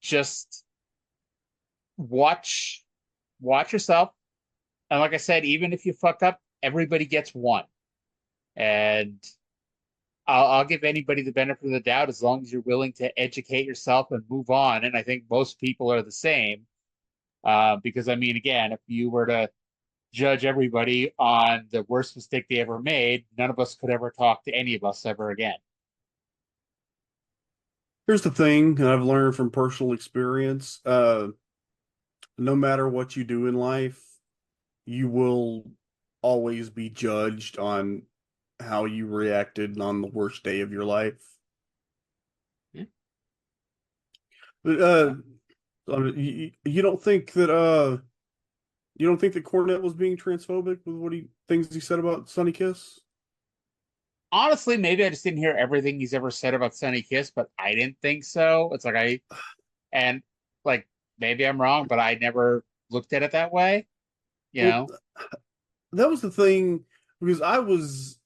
Speaker 4: just watch yourself. And like I said, even if you fuck up, everybody gets one. And I'll give anybody the benefit of the doubt as long as you're willing to educate yourself and move on. And I think most people are the same. Because, I mean, again, if you were to judge everybody on the worst mistake they ever made, none of us could ever talk to any of us ever again.
Speaker 5: Here's the thing I've learned from personal experience. No matter what you do in life, you will always be judged on how you reacted on the worst day of your life.
Speaker 4: Yeah.
Speaker 5: But you don't think that Cornette was being transphobic with things he said about Sonny Kiss?
Speaker 4: Honestly, maybe I just didn't hear everything he's ever said about Sonny Kiss, but I didn't think so. It's like maybe I'm wrong, but I never looked at it that way.
Speaker 5: That was the thing, because I was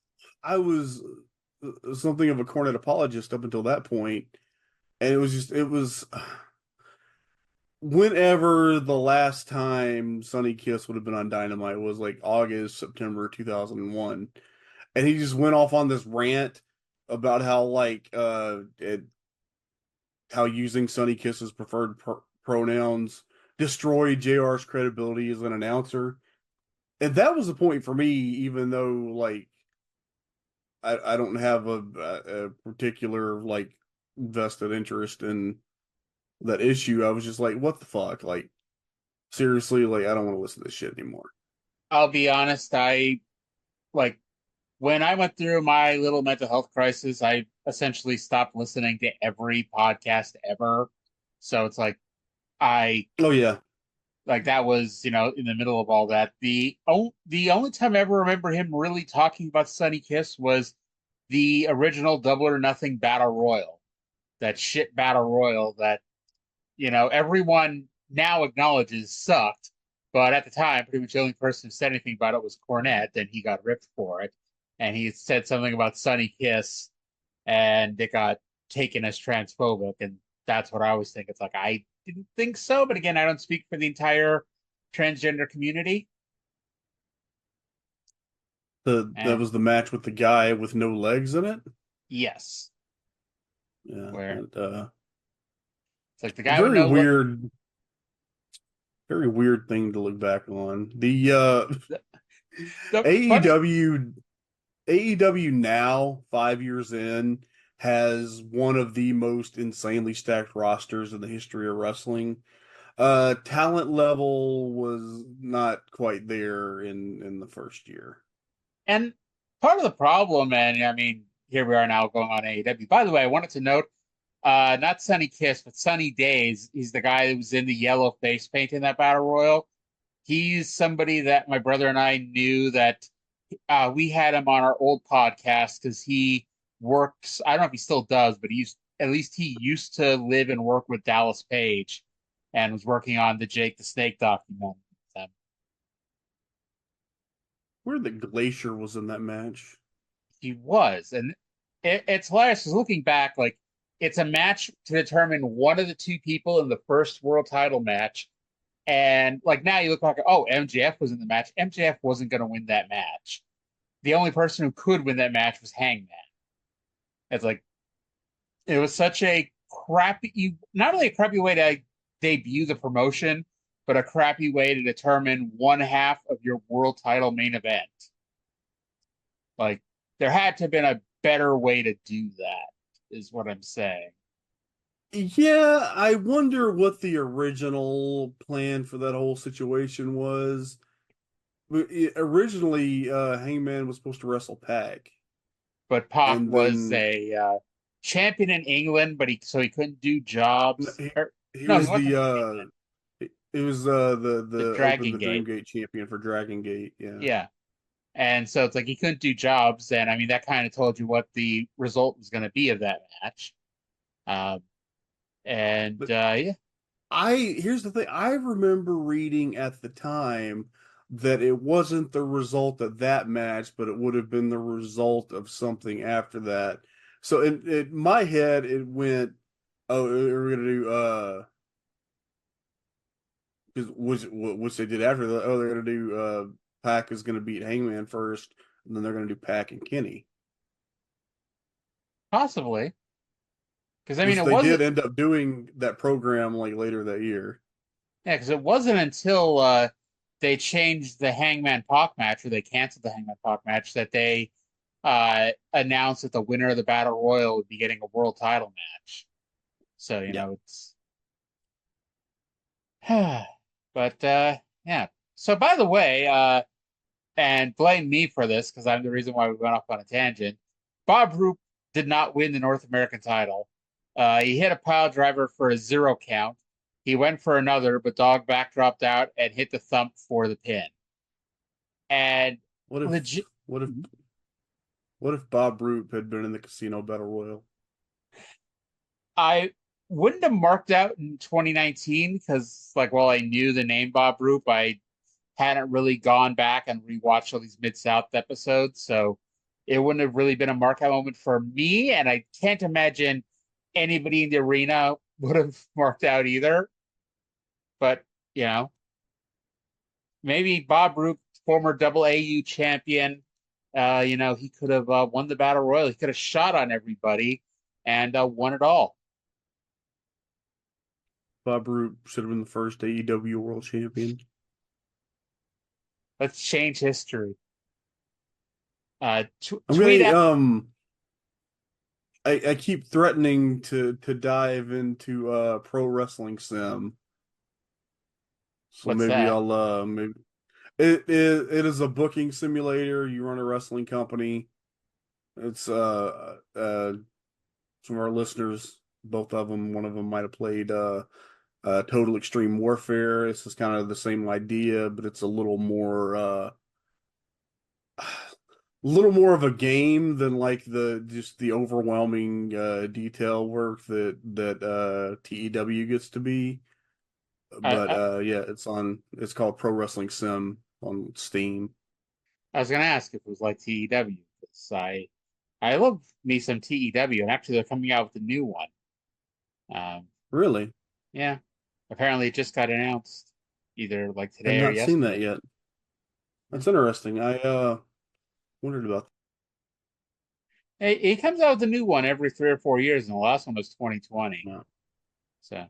Speaker 5: something of a Cornette apologist up until that point, and it was whenever the last time Sonny Kiss would have been on Dynamite was like August, September 2001. And he just went off on this rant about how how using Sonny Kiss's preferred pronouns destroyed JR's credibility as an announcer. And that was the point for me, even though I don't have a particular vested interest in that issue. I was just like, what the fuck? Like, seriously, I don't want to listen to this shit anymore.
Speaker 4: I'll be honest, when I went through my little mental health crisis, I essentially stopped listening to every podcast ever. So it's like,
Speaker 5: oh yeah,
Speaker 4: that was, in the middle of all that. The only time I ever remember him really talking about Sonny Kiss was the original Double or Nothing Battle Royal. That shit Battle Royal that, everyone now acknowledges sucked. But at the time, pretty much the only person who said anything about it was Cornette, and he got ripped for it. And he said something about Sonny Kiss, and it got taken as transphobic. And that's what I always think. It's like, I didn't think so. But again, I don't speak for the entire transgender community.
Speaker 5: That was the match with the guy with no legs in it?
Speaker 4: Yes.
Speaker 5: Yeah.
Speaker 4: It's like the guy
Speaker 5: very weird. Very weird thing to look back on. The AEW now, 5 years in, has one of the most insanely stacked rosters in the history of wrestling. Talent level was not quite there in the first year.
Speaker 4: And part of the problem, and I mean, here we are now going on AEW. By the way, I wanted to note, not Sonny Kiss, but Sunny Days. He's the guy who was in the yellow face paint in that Battle Royal. He's somebody that my brother and I knew that we had him on our old podcast because he works. I don't know if he still does, but he used to live and work with Dallas Page and was working on the Jake the Snake documentary.
Speaker 5: Where the Glacier was in that match.
Speaker 4: He was. And it's hilarious because looking back, it's a match to determine one of the two people in the first world title match. And now you look back, MJF was in the match. MJF wasn't going to win that match. The only person who could win that match was Hangman. It's it was such a crappy, not only a crappy way to debut the promotion, but a crappy way to determine one half of your world title main event. There had to have been a better way to do that, is what I'm saying.
Speaker 5: Yeah, I wonder what the original plan for that whole situation was. Originally, Hangman was supposed to wrestle Pac,
Speaker 4: But Pac
Speaker 5: and
Speaker 4: was
Speaker 5: then
Speaker 4: a champion in England, but he couldn't do jobs.
Speaker 5: he,
Speaker 4: Or,
Speaker 5: he
Speaker 4: no, he
Speaker 5: was
Speaker 4: wasn't
Speaker 5: it was
Speaker 4: the
Speaker 5: the Open
Speaker 4: Dragon
Speaker 5: the
Speaker 4: Gate.
Speaker 5: Dreamgate champion for Dragon Gate. Yeah,
Speaker 4: Yeah. And so it's like he couldn't do jobs, and I mean that kind of told you what the result was going to be of that match. Um, and
Speaker 5: but
Speaker 4: yeah,
Speaker 5: here's the thing. I remember reading at the time that it wasn't the result of that match, but it would have been the result of something after that. So in my head, it went, "Oh, we're gonna do which they did after that. Oh, they're gonna do Pac is gonna beat Hangman first, and then they're gonna do Pac and Kenny."
Speaker 4: possibly because I mean
Speaker 5: Which
Speaker 4: it
Speaker 5: they did
Speaker 4: wasn't
Speaker 5: end up doing that program like later that year.
Speaker 4: yeah because it wasn't until they changed the Hangman Pac match or they canceled the Hangman Pac match that they announced that the winner of the Battle Royal would be getting a world title match. So you
Speaker 5: Yeah.
Speaker 4: know it's but yeah. So by the way, and blame me for this because I'm the reason why we went off on a tangent. Bob Roop did not win the North American title. He hit a pile driver for a 0 count. He went for another, but Dog backdropped out and hit the thump for the pin. And
Speaker 5: What if
Speaker 4: legit,
Speaker 5: what if what if Bob Roop had been in the Casino Battle Royal?
Speaker 4: I wouldn't have marked out in 2019 because, like, while I knew the name Bob Roop, I hadn't really gone back and rewatched all these Mid South episodes, so it wouldn't have really been a markout moment for me, and I can't imagine anybody in the arena would have marked out either. But you know, maybe Bob Roop, former double AU champion, you know, he could have won the battle royal. He could have shot on everybody and won it all.
Speaker 5: Bob Roop should have been the first AEW World Champion.
Speaker 4: Let's change history.
Speaker 5: I'm
Speaker 4: Tweet
Speaker 5: gonna
Speaker 4: at
Speaker 5: I keep threatening to dive into pro wrestling sim. So
Speaker 4: what's
Speaker 5: maybe
Speaker 4: that?
Speaker 5: I'll maybe it is a booking simulator. You run a wrestling company. It's some of our listeners, both of them, one of them might have played Total Extreme Warfare. This is kind of the same idea, but it's a little more of a game than like the just the overwhelming detail work that TEW gets to be.
Speaker 4: I,
Speaker 5: But
Speaker 4: I,
Speaker 5: yeah, it's called Pro Wrestling Sim on Steam.
Speaker 4: I was gonna ask if it was like TEW because I love me some TEW, and actually they're coming out with a new one.
Speaker 5: Really?
Speaker 4: Yeah, apparently it just got announced either like
Speaker 5: I've
Speaker 4: today or
Speaker 5: not seen that
Speaker 4: yesterday.
Speaker 5: yet.
Speaker 4: Yeah.
Speaker 5: That's interesting. I wondered about
Speaker 4: He comes out with a new one every 3 or 4 years, and the last one was 2020.
Speaker 5: that.
Speaker 4: So,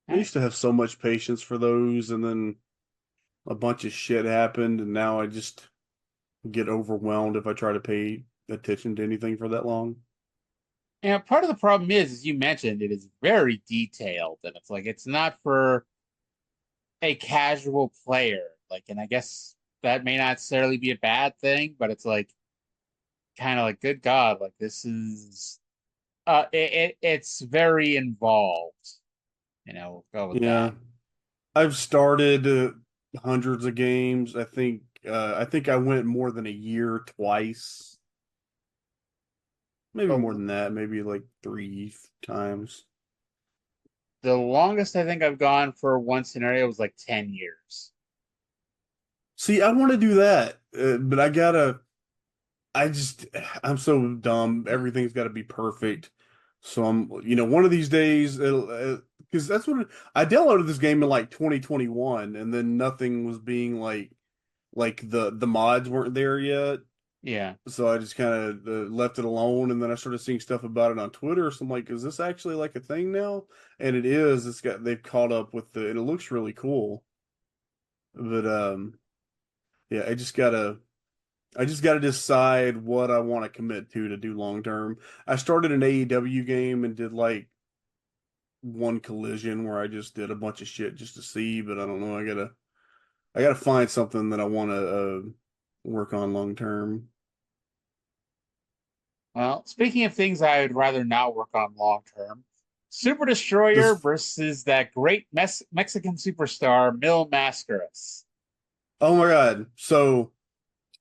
Speaker 5: I used to have so much patience for those, and then a bunch of shit happened, and now I just get overwhelmed if I try to pay attention to anything for that long.
Speaker 4: and part of the problem is, as you mentioned, it is very detailed, and it's like it's not for a casual player. Like, and I guess that may not necessarily be a bad thing, but it's like kind of like, good God, like this is it's very involved. You know, we'll go with
Speaker 5: Yeah,
Speaker 4: that.
Speaker 5: I've started hundreds of games. I think I went more than a year twice. Maybe more
Speaker 4: The
Speaker 5: than that. Maybe like three times.
Speaker 4: the longest I think I've gone for one scenario was like 10 years.
Speaker 5: See, I want to do that, but I just, I'm so dumb. Everything's got to be perfect. So one of these days, because that's what I downloaded this game in like 2021, and then nothing was being like the mods weren't there yet.
Speaker 4: Yeah.
Speaker 5: So I just kind of left it alone, and then I started seeing stuff about it on Twitter. So I'm like, is this actually like a thing now? And it is. They've caught up with and it looks really cool. But yeah, I just gotta decide what I want to commit to do long term. I started an AEW game and did like one collision where I just did a bunch of shit just to see, but I don't know. I gotta find something that I want to work on long term.
Speaker 4: Well, speaking of things I would rather not work on long term, Super Destroyer
Speaker 5: This,
Speaker 4: versus that great Mexican superstar, Mil Mascaras.
Speaker 5: oh my God. So,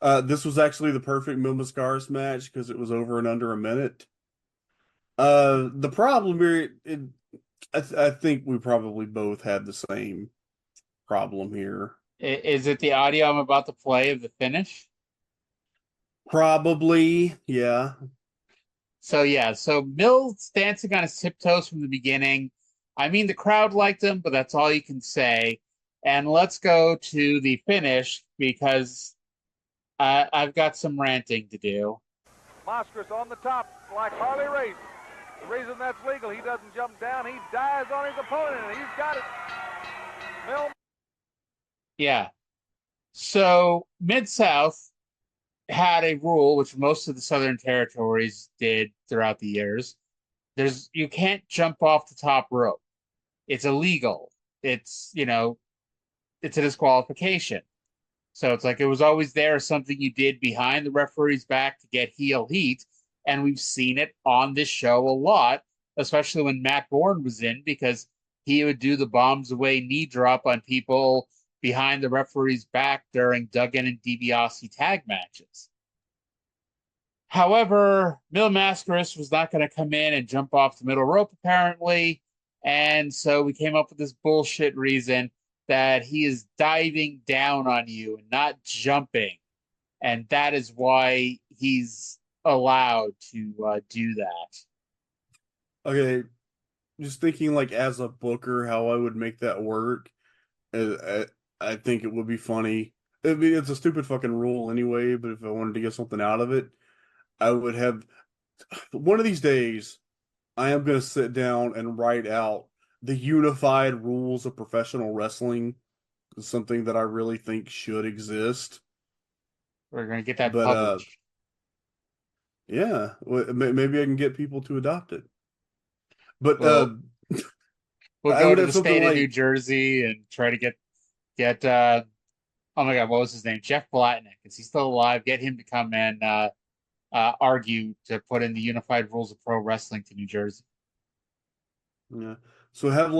Speaker 5: this was actually the perfect Mil Mascaras match because it was over in under a minute. The problem here, I think we probably both had the same problem here.
Speaker 4: Is it the audio I'm about to play of the finish?
Speaker 5: Probably, yeah.
Speaker 4: So Mill's dancing on his tiptoes from the beginning. I mean, the crowd liked him, but that's all you can say. And let's go to the finish because I've got some ranting to do.
Speaker 7: Mascaras on the top like Harley Race. The reason that's legal, he doesn't jump down. He dives on his opponent, and he's got it. Mil.
Speaker 4: Yeah. So Mid-South had a rule, which most of the Southern territories did throughout the years. You can't jump off the top rope. It's illegal. It's a disqualification. So it's like it was always there, something you did behind the referee's back to get heel heat. And we've seen it on this show a lot, especially when Matt Bourne was in, because he would do the bombs away knee drop on people behind the referee's back during Duggan and DiBiase tag matches. However, Mil Mascaras was not going to come in and jump off the middle rope, apparently. And so we came up with this bullshit reason that he is diving down on you and not jumping. And that is why he's allowed to do that.
Speaker 5: Okay, just thinking like as a booker, how I would make that work. I think it would be funny. I mean, it's a stupid fucking rule anyway, but if I wanted to get something out of it, I would have one of these days. I am going to sit down and write out the unified rules of professional wrestling. It's something that I really think should exist.
Speaker 4: We're going to get that
Speaker 5: But
Speaker 4: published.
Speaker 5: yeah, maybe I can get people to adopt it. But
Speaker 4: we'll
Speaker 5: I
Speaker 4: go
Speaker 5: would
Speaker 4: to
Speaker 5: have
Speaker 4: the
Speaker 5: something
Speaker 4: state of
Speaker 5: like
Speaker 4: New Jersey and try to get oh my God, what was his name? Jeff Blatnick. Is he still alive? Get him to come and argue to put in the unified rules of pro wrestling to New Jersey.
Speaker 5: yeah. So have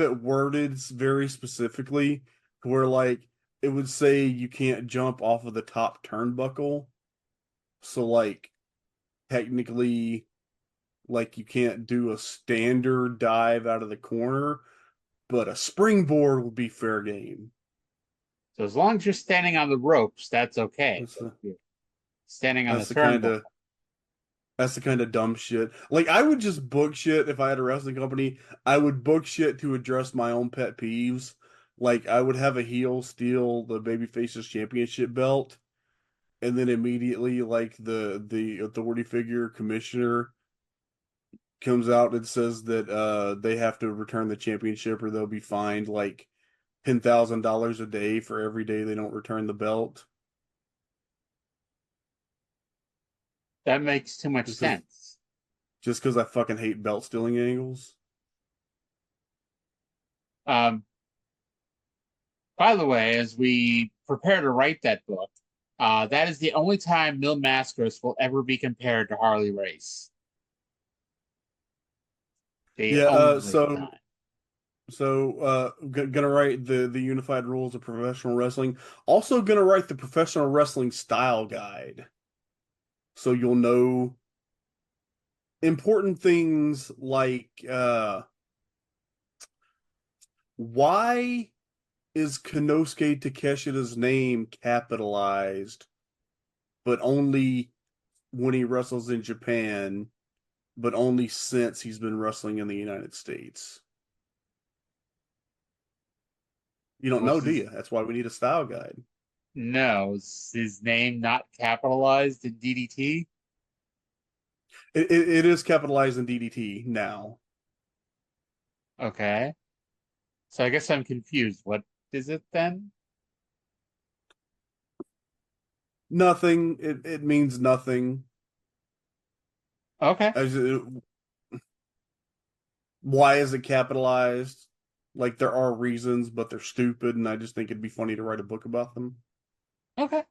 Speaker 5: it worded very specifically where like it would say you can't jump off of the top turnbuckle. So like technically like you can't do a standard dive out of the corner, but a springboard would be fair game.
Speaker 4: So as long as you're standing on the ropes, that's okay. Standing on the turnbuckle.
Speaker 5: That's the kind of dumb shit. Like I would just book shit if I had a wrestling company. I would book shit to address my own pet peeves. Like I would have a heel steal the babyface's championship belt, and then immediately like the authority figure commissioner comes out and says that they have to return the championship or they'll be fined like $10,000 a day for every day they don't return the belt.
Speaker 4: That makes too much sense.
Speaker 5: Just because I fucking hate belt stealing angles.
Speaker 4: By the way, as we prepare to write that book, that is the only time Mil Mascaras will ever be compared to Harley Race.
Speaker 5: Gonna write the unified rules of professional wrestling. Also gonna write the professional wrestling style guide. So you'll know important things like why is Konosuke Takeshita's name capitalized, but only when he wrestles in Japan, but only since he's been wrestling in the United States? You don't know, do you? That's why we need a style guide.
Speaker 4: No, is his name not capitalized in DDT?
Speaker 5: It is capitalized in DDT now.
Speaker 4: Okay. So I guess I'm confused. What is it then?
Speaker 5: Nothing. It means nothing.
Speaker 4: Okay.
Speaker 5: why is it capitalized? Like, there are reasons, but they're stupid, and I just think it'd be funny to write a book about them.
Speaker 4: Okay,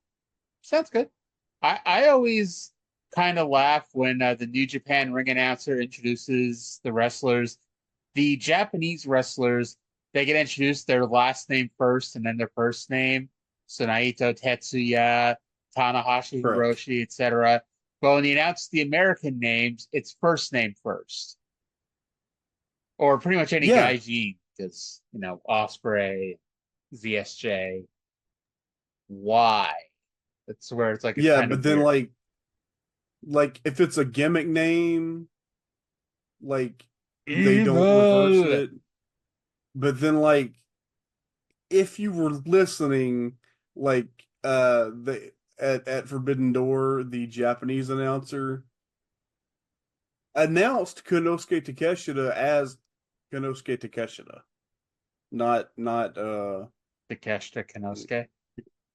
Speaker 4: sounds good. I always kind of laugh when the New Japan ring announcer introduces the wrestlers. The Japanese wrestlers, they get introduced their last name first and then their first name. So Naito, Tetsuya, Tanahashi,
Speaker 5: Correct.
Speaker 4: Hiroshi, etc. But when you announce the American names, it's first name first. Or pretty much any
Speaker 5: Yeah.
Speaker 4: gaijin, because, Osprey, ZSJ, Y. That's where it's like it's
Speaker 5: Yeah,
Speaker 4: kind
Speaker 5: but
Speaker 4: of
Speaker 5: then
Speaker 4: weird.
Speaker 5: like if it's a gimmick name, like they don't reverse
Speaker 4: Evil.
Speaker 5: it. But then if you were listening, like the at Forbidden Door, the Japanese announcer announced Konosuke Takeshita as Konosuke Takeshita. Not
Speaker 4: Takeshita Konosuke.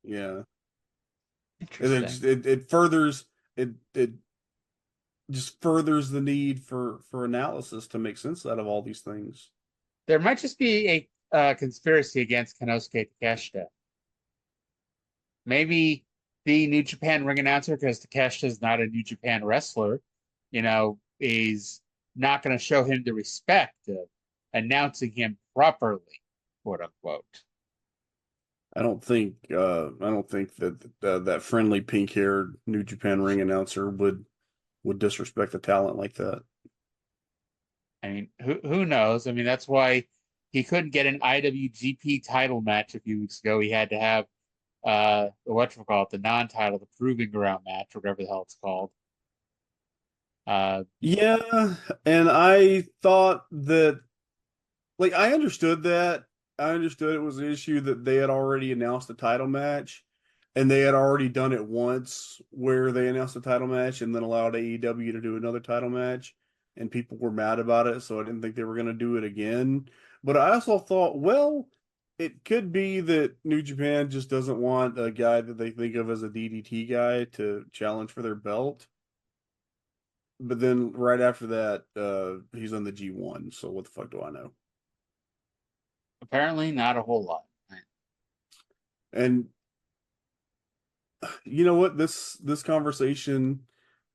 Speaker 5: yeah. And
Speaker 4: Interesting.
Speaker 5: it furthers it just furthers the need for analysis to make sense out of all these things.
Speaker 4: There might just be a conspiracy against Konosuke Takeshita. Maybe the New Japan ring announcer, because Takeshita is not a New Japan wrestler, is not going to show him the respect of announcing him properly, quote unquote.
Speaker 5: I don't think that that friendly pink-haired New Japan ring announcer would disrespect a talent like that.
Speaker 4: I mean, who knows? I mean, that's why he couldn't get an IWGP title match a few weeks ago. He had to have the non-title, the Proving Ground match, or whatever the hell it's called.
Speaker 5: Yeah, and I thought that, I understood that. I understood it was an issue that they had already announced a title match, and they had already done it once where they announced a title match and then allowed AEW to do another title match, and people were mad about it, so I didn't think they were going to do it again. But I also thought, well, it could be that New Japan just doesn't want a guy that they think of as a DDT guy to challenge for their belt. But then right after that, he's on the G1, so what the fuck do I know?
Speaker 4: Apparently, not a whole lot.
Speaker 5: And you know what? This conversation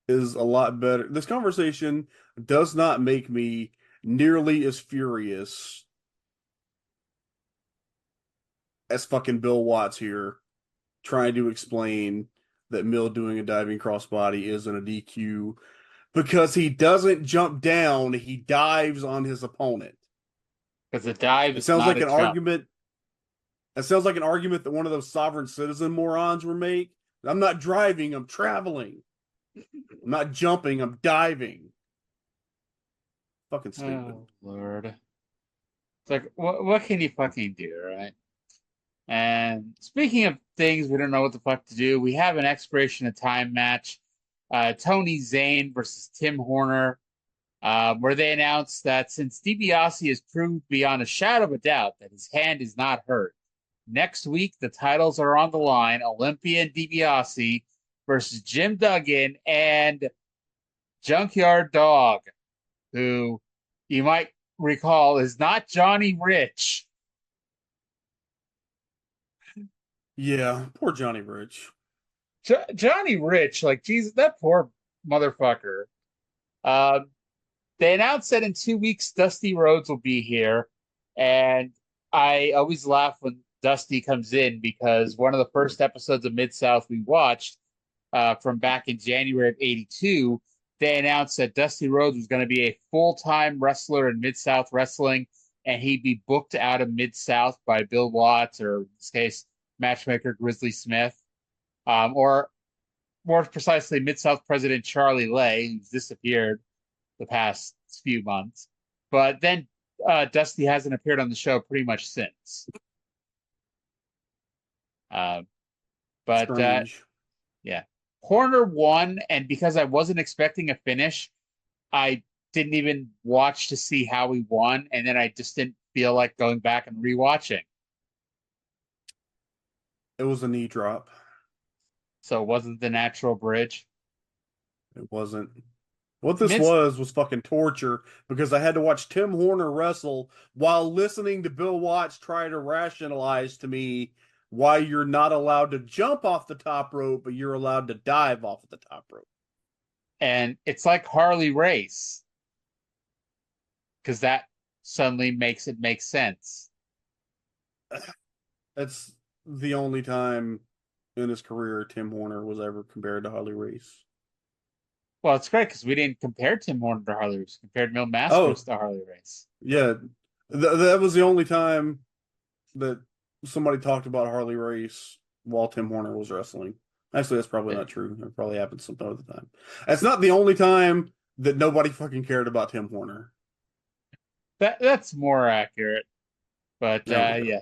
Speaker 5: is a lot better. This conversation does not make me nearly as furious as fucking Bill Watts here trying to explain that Mill doing a diving crossbody isn't a DQ because he doesn't jump down, he dives on his opponent.
Speaker 4: Because the dive
Speaker 5: It
Speaker 4: is
Speaker 5: sounds
Speaker 4: not
Speaker 5: like
Speaker 4: a
Speaker 5: an
Speaker 4: jump.
Speaker 5: argument. It sounds like an argument that one of those sovereign citizen morons would make. I'm not driving, I'm traveling. I'm not jumping, I'm diving. Fucking stupid.
Speaker 4: Oh, Lord. It's like, what can you fucking do, right? And speaking of things we don't know what the fuck to do, we have an expiration of time match. Tony Zane versus Tim Horner, where they announced that since DiBiase has proved beyond a shadow of a doubt that his hand is not hurt, next week the titles are on the line. Olympia and DiBiase versus Jim Duggan and Junkyard Dog, who you might recall is not Johnny Rich.
Speaker 5: Yeah, poor Johnny Rich.
Speaker 4: Johnny Rich, like, Jesus, that poor motherfucker. They announced that in 2 weeks, Dusty Rhodes will be here. And I always laugh when Dusty comes in because one of the first episodes of Mid-South we watched from back in January of 82, they announced that Dusty Rhodes was going to be a full-time wrestler in Mid-South Wrestling, and he'd be booked out of Mid-South by Bill Watts, or in this case, matchmaker Grizzly Smith, or more precisely, Mid-South president Charlie Lay, who's disappeared the past few months. But then Dusty hasn't appeared on the show pretty much since.
Speaker 5: Strange.
Speaker 4: Yeah. Horner won, and because I wasn't expecting a finish, I didn't even watch to see how he won, and then I just didn't feel like going back and rewatching.
Speaker 5: It was a knee drop.
Speaker 4: So it wasn't the natural bridge.
Speaker 5: It wasn't. What this was fucking torture because I had to watch Tim Horner wrestle while listening to Bill Watts try to rationalize to me why you're not allowed to jump off the top rope, but you're allowed to dive off the top rope.
Speaker 4: And it's like Harley Race, because that suddenly makes it make sense.
Speaker 5: That's the only time in his career Tim Horner was ever compared to Harley Race.
Speaker 4: Well, it's great because we didn't compare Tim Horner to Harley Race. We compared Mil Masters to Harley Race.
Speaker 5: Yeah, that was the only time that somebody talked about Harley Race while Tim Horner was wrestling. Actually, that's probably not true. It probably happened some other time. That's not the only time that nobody fucking cared about Tim Horner.
Speaker 4: That's more accurate. But yeah.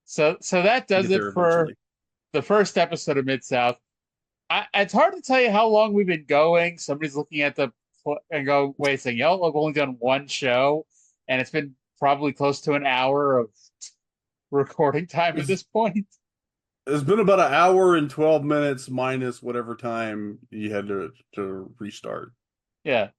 Speaker 4: So that does it for the first episode of Mid-South. It's hard to tell you how long we've been going. Somebody's looking at and go, wait a second, y'all have only done one show, and it's been probably close to an hour of recording time at this point.
Speaker 5: It's been about an hour and 12 minutes minus whatever time you had to restart.
Speaker 4: Yeah.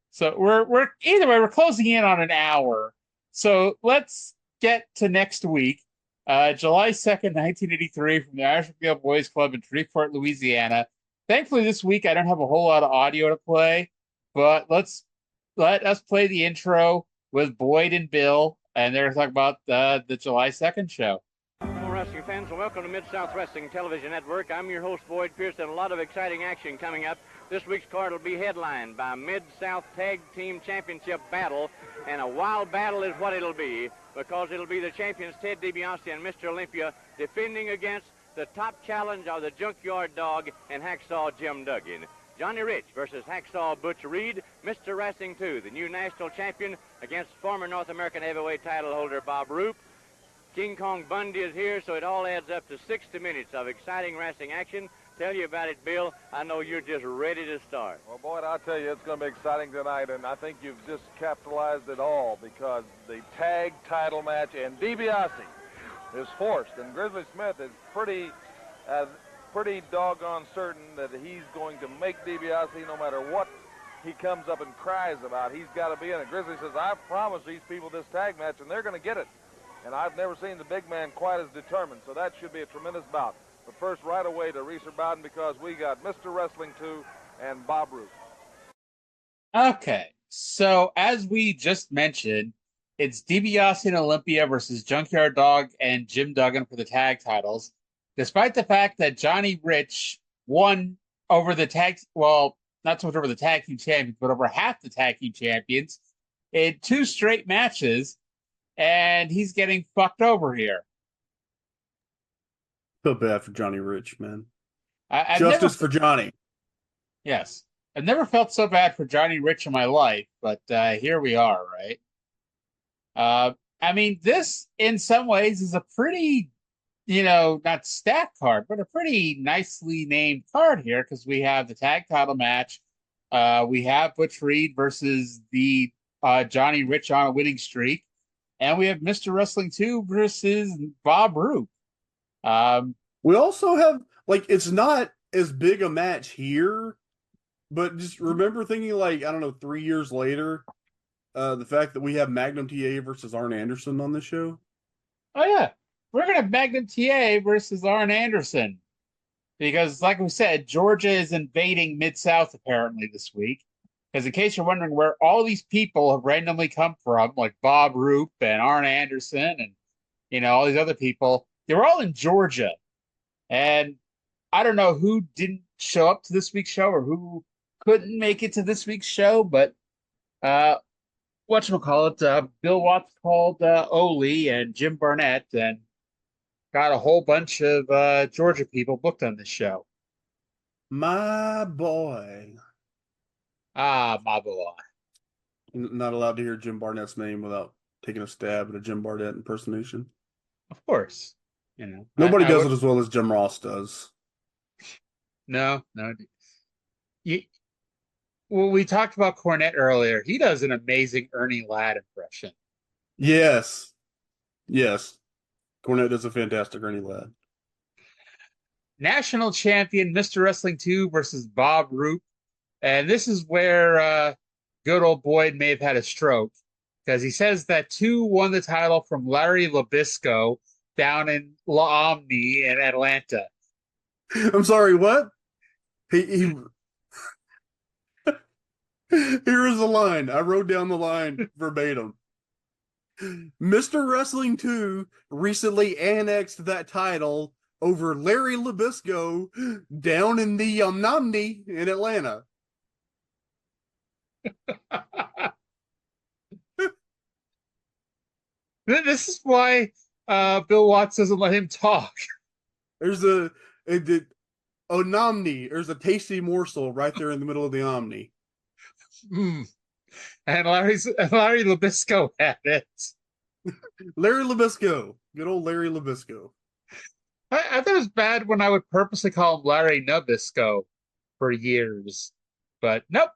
Speaker 4: So we're either way, we're closing in on an hour. So let's get to next week. July 2nd, 1983, from the Irish McGill Boys Club in Shreveport, Louisiana. Thankfully, this week I don't have a whole lot of audio to play, but let us play the intro with Boyd and Bill, and they're going to talk about the July 2nd show.
Speaker 6: Hello, wrestling fans, and welcome to Mid-South Wrestling Television Network. I'm your host, Boyd Pearson. A lot of exciting action coming up. This week's card will be headlined by Mid-South Tag Team Championship Battle, and a wild battle is what it'll be, because it'll be the champions Ted DiBiase and Mr. Olympia defending against the top challenge of the Junkyard Dog and Hacksaw Jim Duggan. Johnny Rich versus Hacksaw Butch Reed, Mr. Wrestling 2, the new national champion, against former North American heavyweight title holder Bob Roop. King Kong Bundy is here, so it all adds up to 60 minutes of exciting wrestling action. Tell you about it, Bill. I know you're just ready to start.
Speaker 7: Well, Boyd, I'll tell you, it's going to be exciting tonight, and I think you've just capitalized it all because the tag title match, and DiBiase is forced, and Grizzly Smith is pretty doggone certain that he's going to make DiBiase, no matter what he comes up and cries about, he's got to be in it. Grizzly says, I promised these people this tag match, and they're going to get it. And I've never seen the big man quite as determined, so that should be a tremendous bout. But first, right away to Reeser Bowden, because we got Mr. Wrestling 2 and Bob Roop.
Speaker 4: Okay, so as we just mentioned, it's DiBiase and Olympia versus Junkyard Dog and Jim Duggan for the tag titles. Despite the fact that Johnny Rich won over the not so much over the tag team champions, but over half the tag team champions in 2 straight matches, and he's getting fucked over here.
Speaker 5: Feel bad for Johnny Rich, man.
Speaker 4: Justice
Speaker 5: for Johnny.
Speaker 4: Yes. I've never felt so bad for Johnny Rich in my life, but here we are, right? I mean, this, in some ways, is a pretty, not stacked card, but a pretty nicely named card here, because we have the tag title match. We have Butch Reed versus the Johnny Rich on a winning streak. And we have Mr. Wrestling 2 versus Bob Roop.
Speaker 5: We also have, it's not as big a match here, but just remember thinking, 3 years later, the fact that we have Magnum TA versus Arn Anderson on this show.
Speaker 4: Oh, yeah. We're going to have Magnum TA versus Arn Anderson. Because, like we said, Georgia is invading Mid-South apparently this week. Because in case you're wondering where all these people have randomly come from, like Bob Roop and Arn Anderson and, all these other people, they were all in Georgia. And I don't know who didn't show up to this week's show or who couldn't make it to this week's show, but whatchamacallit, Bill Watts called Ole and Jim Barnett and got a whole bunch of Georgia people booked on this show.
Speaker 5: My boy.
Speaker 4: Ah, my boy.
Speaker 5: Not allowed to hear Jim Barnett's name without taking a stab at a Jim Barnett impersonation.
Speaker 4: Of course.
Speaker 5: Nobody does it as well as Jim Ross does.
Speaker 4: No. Well, we talked about Cornette earlier. He does an amazing Ernie Ladd impression.
Speaker 5: Yes. Cornette does a fantastic Ernie Ladd. National
Speaker 4: champion Mr. Wrestling 2 versus Bob Roop. And this is where good old Boyd may have had a stroke, because he says that 2 won the title from Larry Zbyszko down in La Omni in Atlanta.
Speaker 5: I'm sorry, what? He Here is the line. I wrote down the line verbatim. Mr. Wrestling 2 recently annexed that title over Larry Zbyszko down in the Omni in Atlanta.
Speaker 4: This is why Bill Watts doesn't let him talk.
Speaker 5: There's Omni. There's a tasty morsel right there in the middle of the Omni.
Speaker 4: And Larry Zbyszko had it.
Speaker 5: Larry Zbyszko. Good old Larry Zbyszko.
Speaker 4: I thought it was bad when I would purposely call him Larry Nabisco for years. But nope.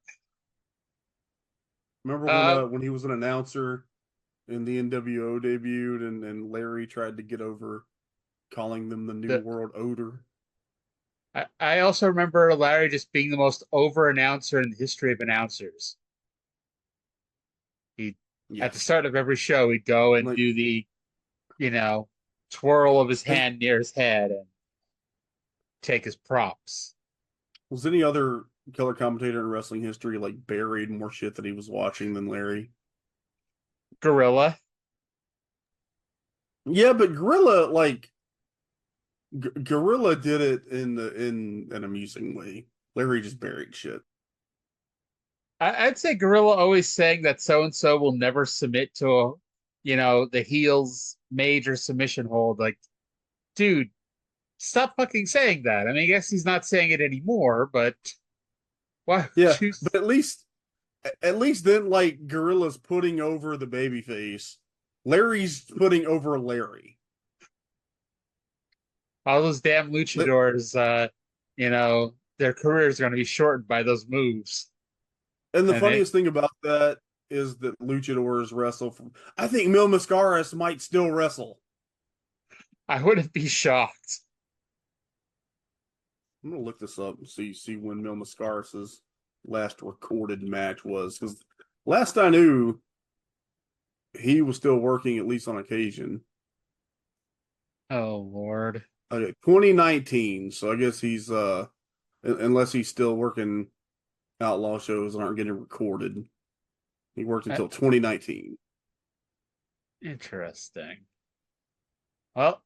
Speaker 5: Remember when he was an announcer and the NWO debuted and Larry tried to get over calling them the New World Order?
Speaker 4: I also remember Larry just being the most over announcer in the history of announcers. At the start of every show, he'd go and do the, twirl of his hand near his head and take his props.
Speaker 5: Was any other color commentator in wrestling history buried more shit that he was watching than Larry?
Speaker 4: Gorilla.
Speaker 5: Yeah, but Gorilla Gorilla did it in an amusing way. Larry just buried shit.
Speaker 4: I'd say Gorilla always saying that so and so will never submit to the heel's major submission hold. Like, dude, stop fucking saying that. I mean, I guess he's not saying it anymore, but why?
Speaker 5: Yeah, but at least then, Gorilla's putting over the babyface. Larry's putting over Larry.
Speaker 4: All those damn luchadors, their careers are going to be shortened by those moves.
Speaker 5: And the funniest thing about that is that luchadors wrestle from. I think Mil Mascaras might still wrestle.
Speaker 4: I wouldn't be shocked.
Speaker 5: I'm gonna look this up and see when Mil Mascaras' last recorded match was, because last I knew, he was still working at least on occasion.
Speaker 4: Oh Lord.
Speaker 5: Okay, 2019. So I guess he's unless he's still working outlaw shows and aren't getting recorded. He worked until 2019.
Speaker 4: Interesting. Well,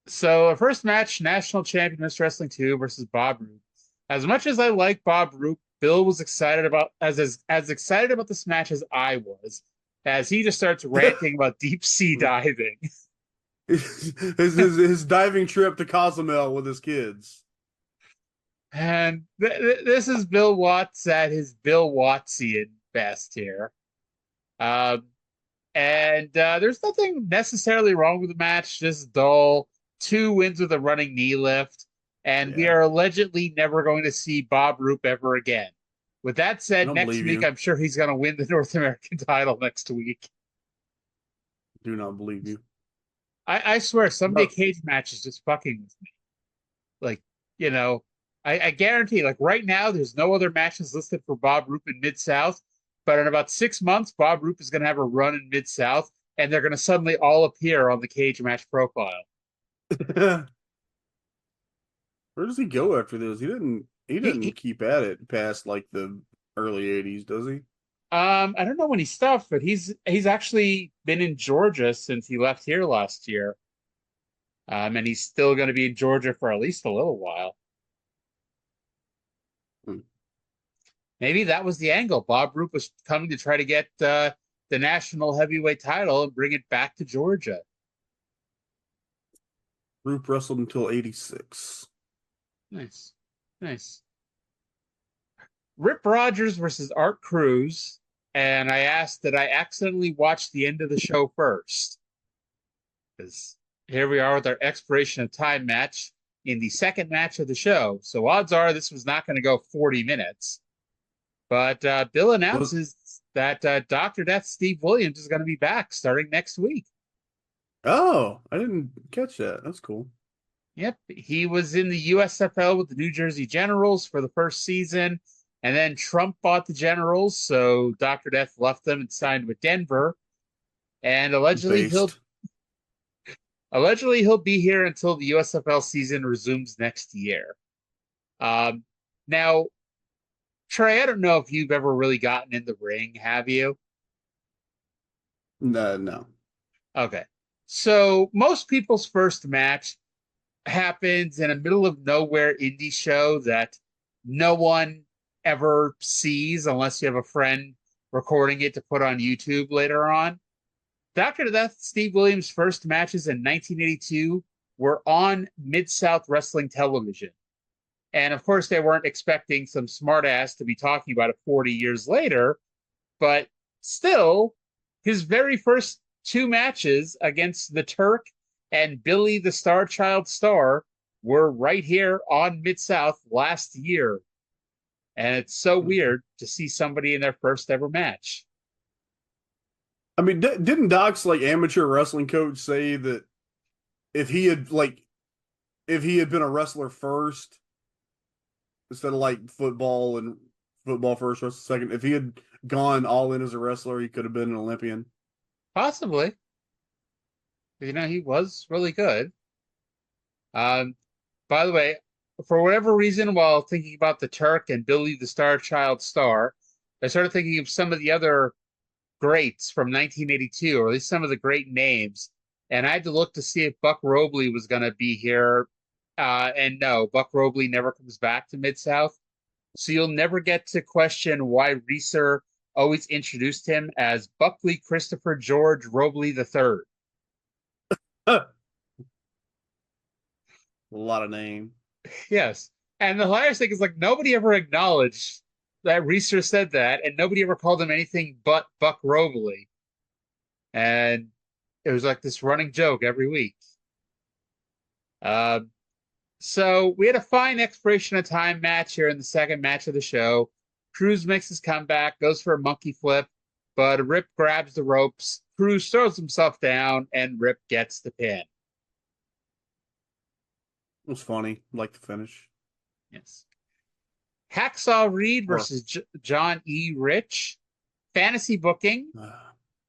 Speaker 4: so our first match, National Champion Mr. Wrestling 2 versus Bob Roop. As much as I like Bob Roop, Bill was excited about as excited about this match as I was, as he just starts ranting about deep sea diving.
Speaker 5: his diving trip to Cozumel with his kids.
Speaker 4: And this is Bill Watts at his Bill Wattsian best here. And there's nothing necessarily wrong with the match, just dull. 2 wins with a running knee lift. And we are allegedly never going to see Bob Roop ever again. With that said, next week, I'm sure he's going to win the North American title next week.
Speaker 5: Do not believe you.
Speaker 4: I swear, someday cage match is just fucking with me. I guarantee, right now, there's no other matches listed for Bob Roop in Mid-South, but in about 6 months, Bob Roop is going to have a run in Mid-South, and they're going to suddenly all appear on the cage match profile.
Speaker 5: Where does he go after this? He didn't keep at it past the early 80s, does he?
Speaker 4: I don't know when he stopped, but he's actually been in Georgia since he left here last year. And he's still going to be in Georgia for at least a little while. Maybe that was the angle. Bob Roop was coming to try to get the national heavyweight title and bring it back to Georgia.
Speaker 5: Roop wrestled until 86.
Speaker 4: Nice. Rip Rogers versus Art Cruz. And I asked, did I accidentally watch the end of the show first? Because here we are with our expiration of time match in the second match of the show. So odds are this was not going to go 40 minutes. But Bill announces that Dr. Death Steve Williams is going to be back starting next week.
Speaker 5: Oh, I didn't catch that. That's cool.
Speaker 4: Yep. He was in the USFL with the New Jersey Generals for the first season. And then Trump bought the Generals, so Dr. Death left them and signed with Denver. And allegedly he'll be here until the USFL season resumes next year. Now, Trae, I don't know if you've ever really gotten in the ring, have you?
Speaker 5: No.
Speaker 4: Okay. So most people's first match happens in a middle of nowhere indie show that no one ever sees unless you have a friend recording it to put on YouTube later on. Dr. Death, Steve Williams' first matches in 1982 were on Mid-South Wrestling Television. And of course, they weren't expecting some smartass to be talking about it 40 years later, but still, his very first two matches against the Turk and Billy the Star Child Star were right here on Mid-South last year. And it's so weird to see somebody in their first ever match.
Speaker 5: I mean, didn't Doc's amateur wrestling coach say that if he had been a wrestler first instead of football and football first, wrestling second, if he had gone all in as a wrestler, he could have been an Olympian?
Speaker 4: Possibly. He was really good. By the way, for whatever reason, while thinking about the Turk and Billy the Star Child Star, I started thinking of some of the other greats from 1982, or at least some of the great names. And I had to look to see if Buck Robley was going to be here. And no, Buck Robley never comes back to Mid-South. So you'll never get to question why Reeser always introduced him as Buckley Christopher George Robley III.
Speaker 5: A lot of name.
Speaker 4: Yes. And the hilarious thing is nobody ever acknowledged that Reeser said that, and nobody ever called him anything but Buck Robley. And it was this running joke every week. So we had a fine expiration of time match here in the second match of the show. Cruz makes his comeback, goes for a monkey flip, but Rip grabs the ropes. Cruz throws himself down, and Rip gets the pin.
Speaker 5: It was funny. Like the finish.
Speaker 4: Yes. Hacksaw Reed versus John E. Rich. Fantasy booking.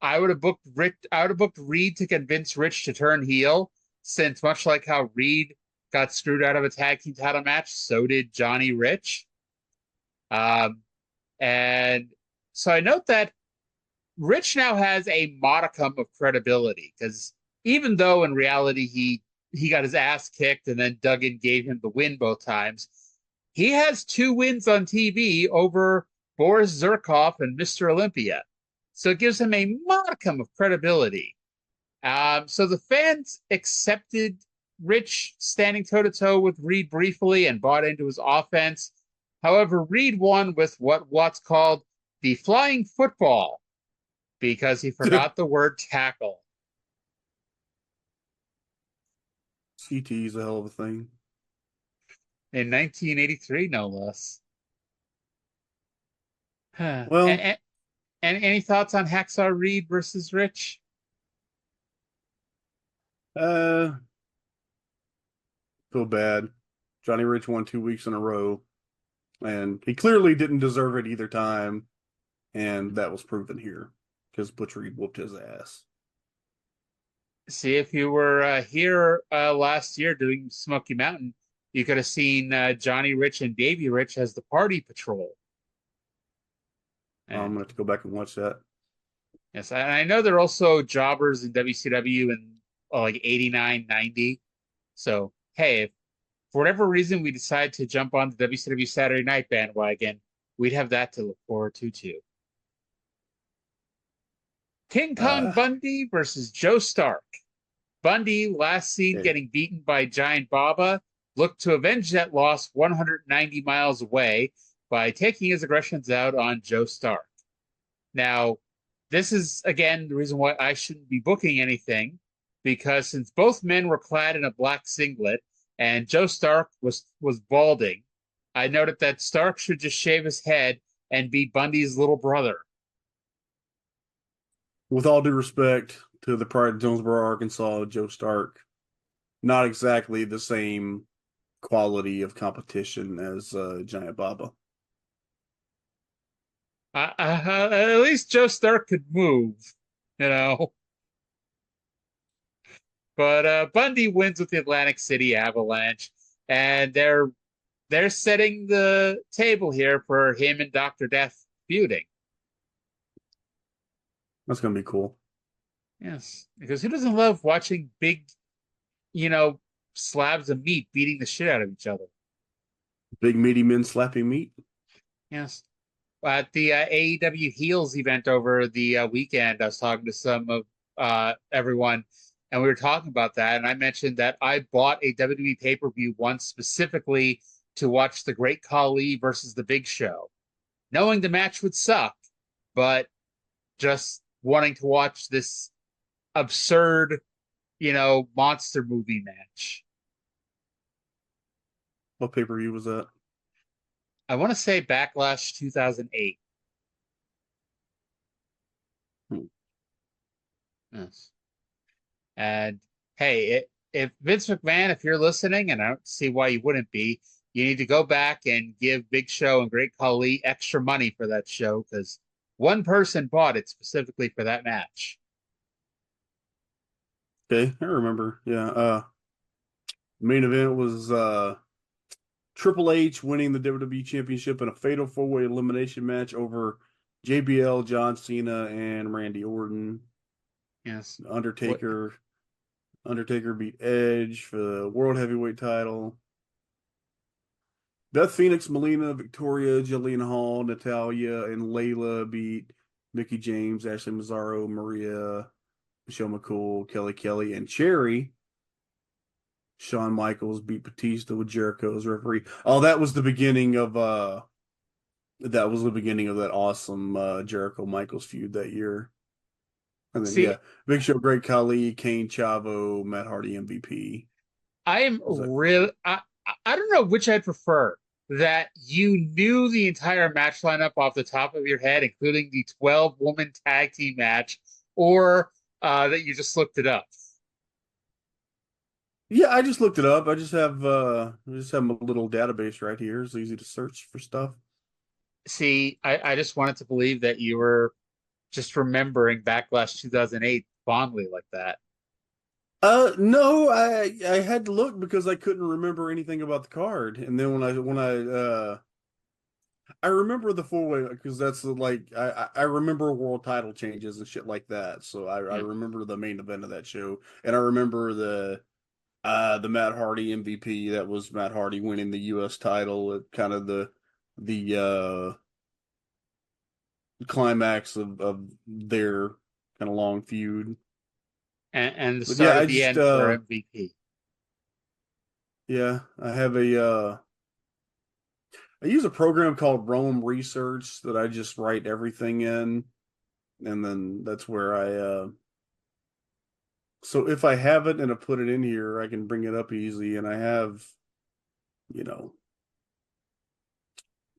Speaker 4: I would have booked Reed to convince Rich to turn heel, since much like how Reed got screwed out of a tag team title match, so did Johnny Rich. And so I note that Rich now has a modicum of credibility, because even though in reality he got his ass kicked and then Duggan gave him the win both times, he has 2 wins on TV over Boris Zirkov and Mr. Olympia. So it gives him a modicum of credibility. So the fans accepted Rich standing toe-to-toe with Reed briefly and bought into his offense. However, Reed won with what's called the flying football because he forgot the word tackle.
Speaker 5: CT is a hell of a thing.
Speaker 4: In 1983, no less.
Speaker 5: Well,
Speaker 4: and any thoughts on Hacksaw Reed versus Rich?
Speaker 5: Feel bad. Johnny Rich won 2 weeks in a row, and he clearly didn't deserve it either time, and that was proven here because Butch Reed whooped his ass.
Speaker 4: See, if you were here last year doing Smoky Mountain, you could have seen Johnny Rich and Davey Rich as the party patrol.
Speaker 5: I'm going to have to go back and watch that.
Speaker 4: Yes, and I know they're also jobbers in WCW in 89, 90. So, hey, if for whatever reason we decide to jump on the WCW Saturday Night bandwagon, we'd have that to look forward to, too. King Kong Bundy versus Joe Stark. Bundy, last seen getting beaten by Giant Baba, looked to avenge that loss 190 miles away by taking his aggressions out on Joe Stark. Now, this is, again, the reason why I shouldn't be booking anything, because since both men were clad in a black singlet and Joe Stark was balding, I noted that Stark should just shave his head and be Bundy's little brother.
Speaker 5: With all due respect to the Pride of Jonesboro, Arkansas, Joe Stark, not exactly the same quality of competition as Giant Baba.
Speaker 4: At least Joe Stark could move, you know. But Bundy wins with the Atlantic City Avalanche, and they're setting the table here for him and Dr. Death feuding.
Speaker 5: That's gonna be cool.
Speaker 4: Yes, because who doesn't love watching big, slabs of meat beating the shit out of each other?
Speaker 5: Big meaty men slapping meat.
Speaker 4: Yes. At the AEW Heels event over the weekend, I was talking to some of everyone, and we were talking about that. And I mentioned that I bought a WWE pay-per-view once specifically to watch the Great Khali versus the Big Show, knowing the match would suck, but just wanting to watch this absurd, monster movie match.
Speaker 5: What pay-per-view was that?
Speaker 4: I want to say Backlash 2008. Yes. And hey, if Vince McMahon, if you're listening, and I don't see why you wouldn't be, you need to go back and give Big Show and Great Khali extra money for that show, because one person bought it specifically for that match.
Speaker 5: Okay, I remember. Yeah. Main event was Triple H winning the WWE Championship in a fatal four-way elimination match over JBL, John Cena, and Randy Orton.
Speaker 4: Yes.
Speaker 5: Undertaker beat Edge for the World Heavyweight title. Beth Phoenix, Melina, Victoria, Jillian Hall, Natalia, and Layla beat Mickie James, Ashley Mazzaro, Maria, Michelle McCool, Kelly, and Cherry. Shawn Michaels beat Batista with Jericho as referee. Oh, that was the beginning of that awesome Jericho Michaels feud that year. And then Big Show, Great Khali, Kane, Chavo, Matt Hardy, MVP.
Speaker 4: I am really I don't know which I'd prefer. That you knew the entire match lineup off the top of your head, including the 12-woman tag team match, or that you just looked it up.
Speaker 5: Yeah, I just looked it up. I just have my little database right here. It's easy to search for stuff.
Speaker 4: See, I just wanted to believe that you were just remembering Backlash 2008 fondly like that.
Speaker 5: No, I had to look because I couldn't remember anything about the card. And then when I remember the four-way because that's I remember world title changes and shit like that. So I remember the main event of that show, and I remember the Matt Hardy MVP. That was Matt Hardy winning the U.S. title at kind of the climax of their kind of long feud.
Speaker 4: And the start of the end for MVP.
Speaker 5: Yeah, I use a program called Rome Research that I just write everything in, and then that's where so if I have it and I put it in here, I can bring it up easy, and I have,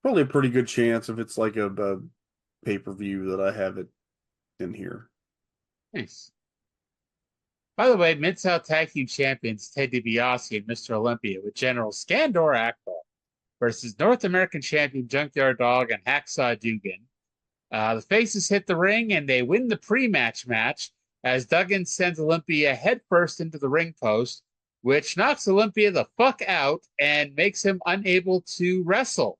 Speaker 5: probably a pretty good chance if it's like a pay-per-view that I have it in here.
Speaker 4: Nice. By the way, Mid-South Tag Team Champions Ted DiBiase and Mr. Olympia with General Skandor Akbar versus North American Champion Junkyard Dog and Hacksaw Duggan. The faces hit the ring and they win the pre-match match as Duggan sends Olympia headfirst into the ring post, which knocks Olympia the fuck out and makes him unable to wrestle.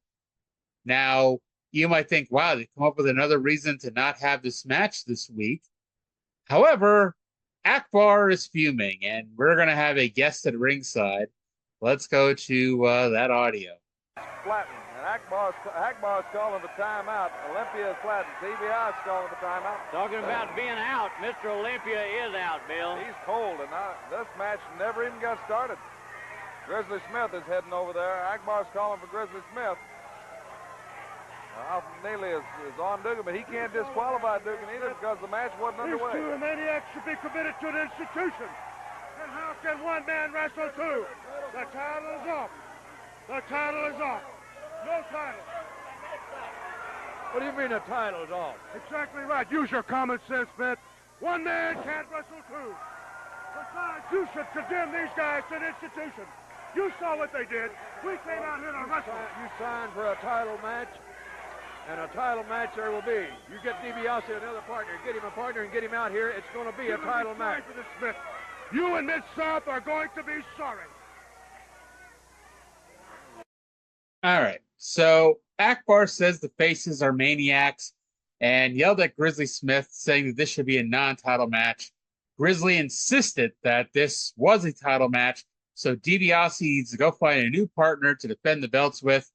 Speaker 4: Now, you might think, wow, they come up with another reason to not have this match this week. However, Akbar is fuming, and we're going to have a guest at ringside. Let's go to that audio.
Speaker 7: Flattened, and Akbar's calling for timeout. Olympia is flattened. DiBiase calling for timeout.
Speaker 6: Talking about being out, Mr. Olympia is out, Bill.
Speaker 7: He's cold, and this match never even got started. Grizzly Smith is heading over there. Akbar's calling for Grizzly Smith. Alpha Neely is on Duggan, but he can't disqualify Duggan either because the match wasn't underway.
Speaker 9: These two maniacs should be committed to an institution. And how can one man wrestle two? The title is off. The title is off. No title.
Speaker 7: What do you mean the title is off?
Speaker 9: Exactly right. Use your common sense, Smith. One man can't wrestle two. Besides, you should condemn these guys to an institution. You saw what they did. We came out here to wrestle.
Speaker 7: You signed for a title match?
Speaker 8: And a title match there will be. You get DiBiase another partner, get him a partner, and get him out here. It's going to be a title match.
Speaker 9: Smith. You and Mid-South are going to be sorry.
Speaker 4: All right. So Akbar says the faces are maniacs and yelled at Grizzly Smith, saying that this should be a non-title match. Grizzly insisted that this was a title match, so DiBiase needs to go find a new partner to defend the belts with.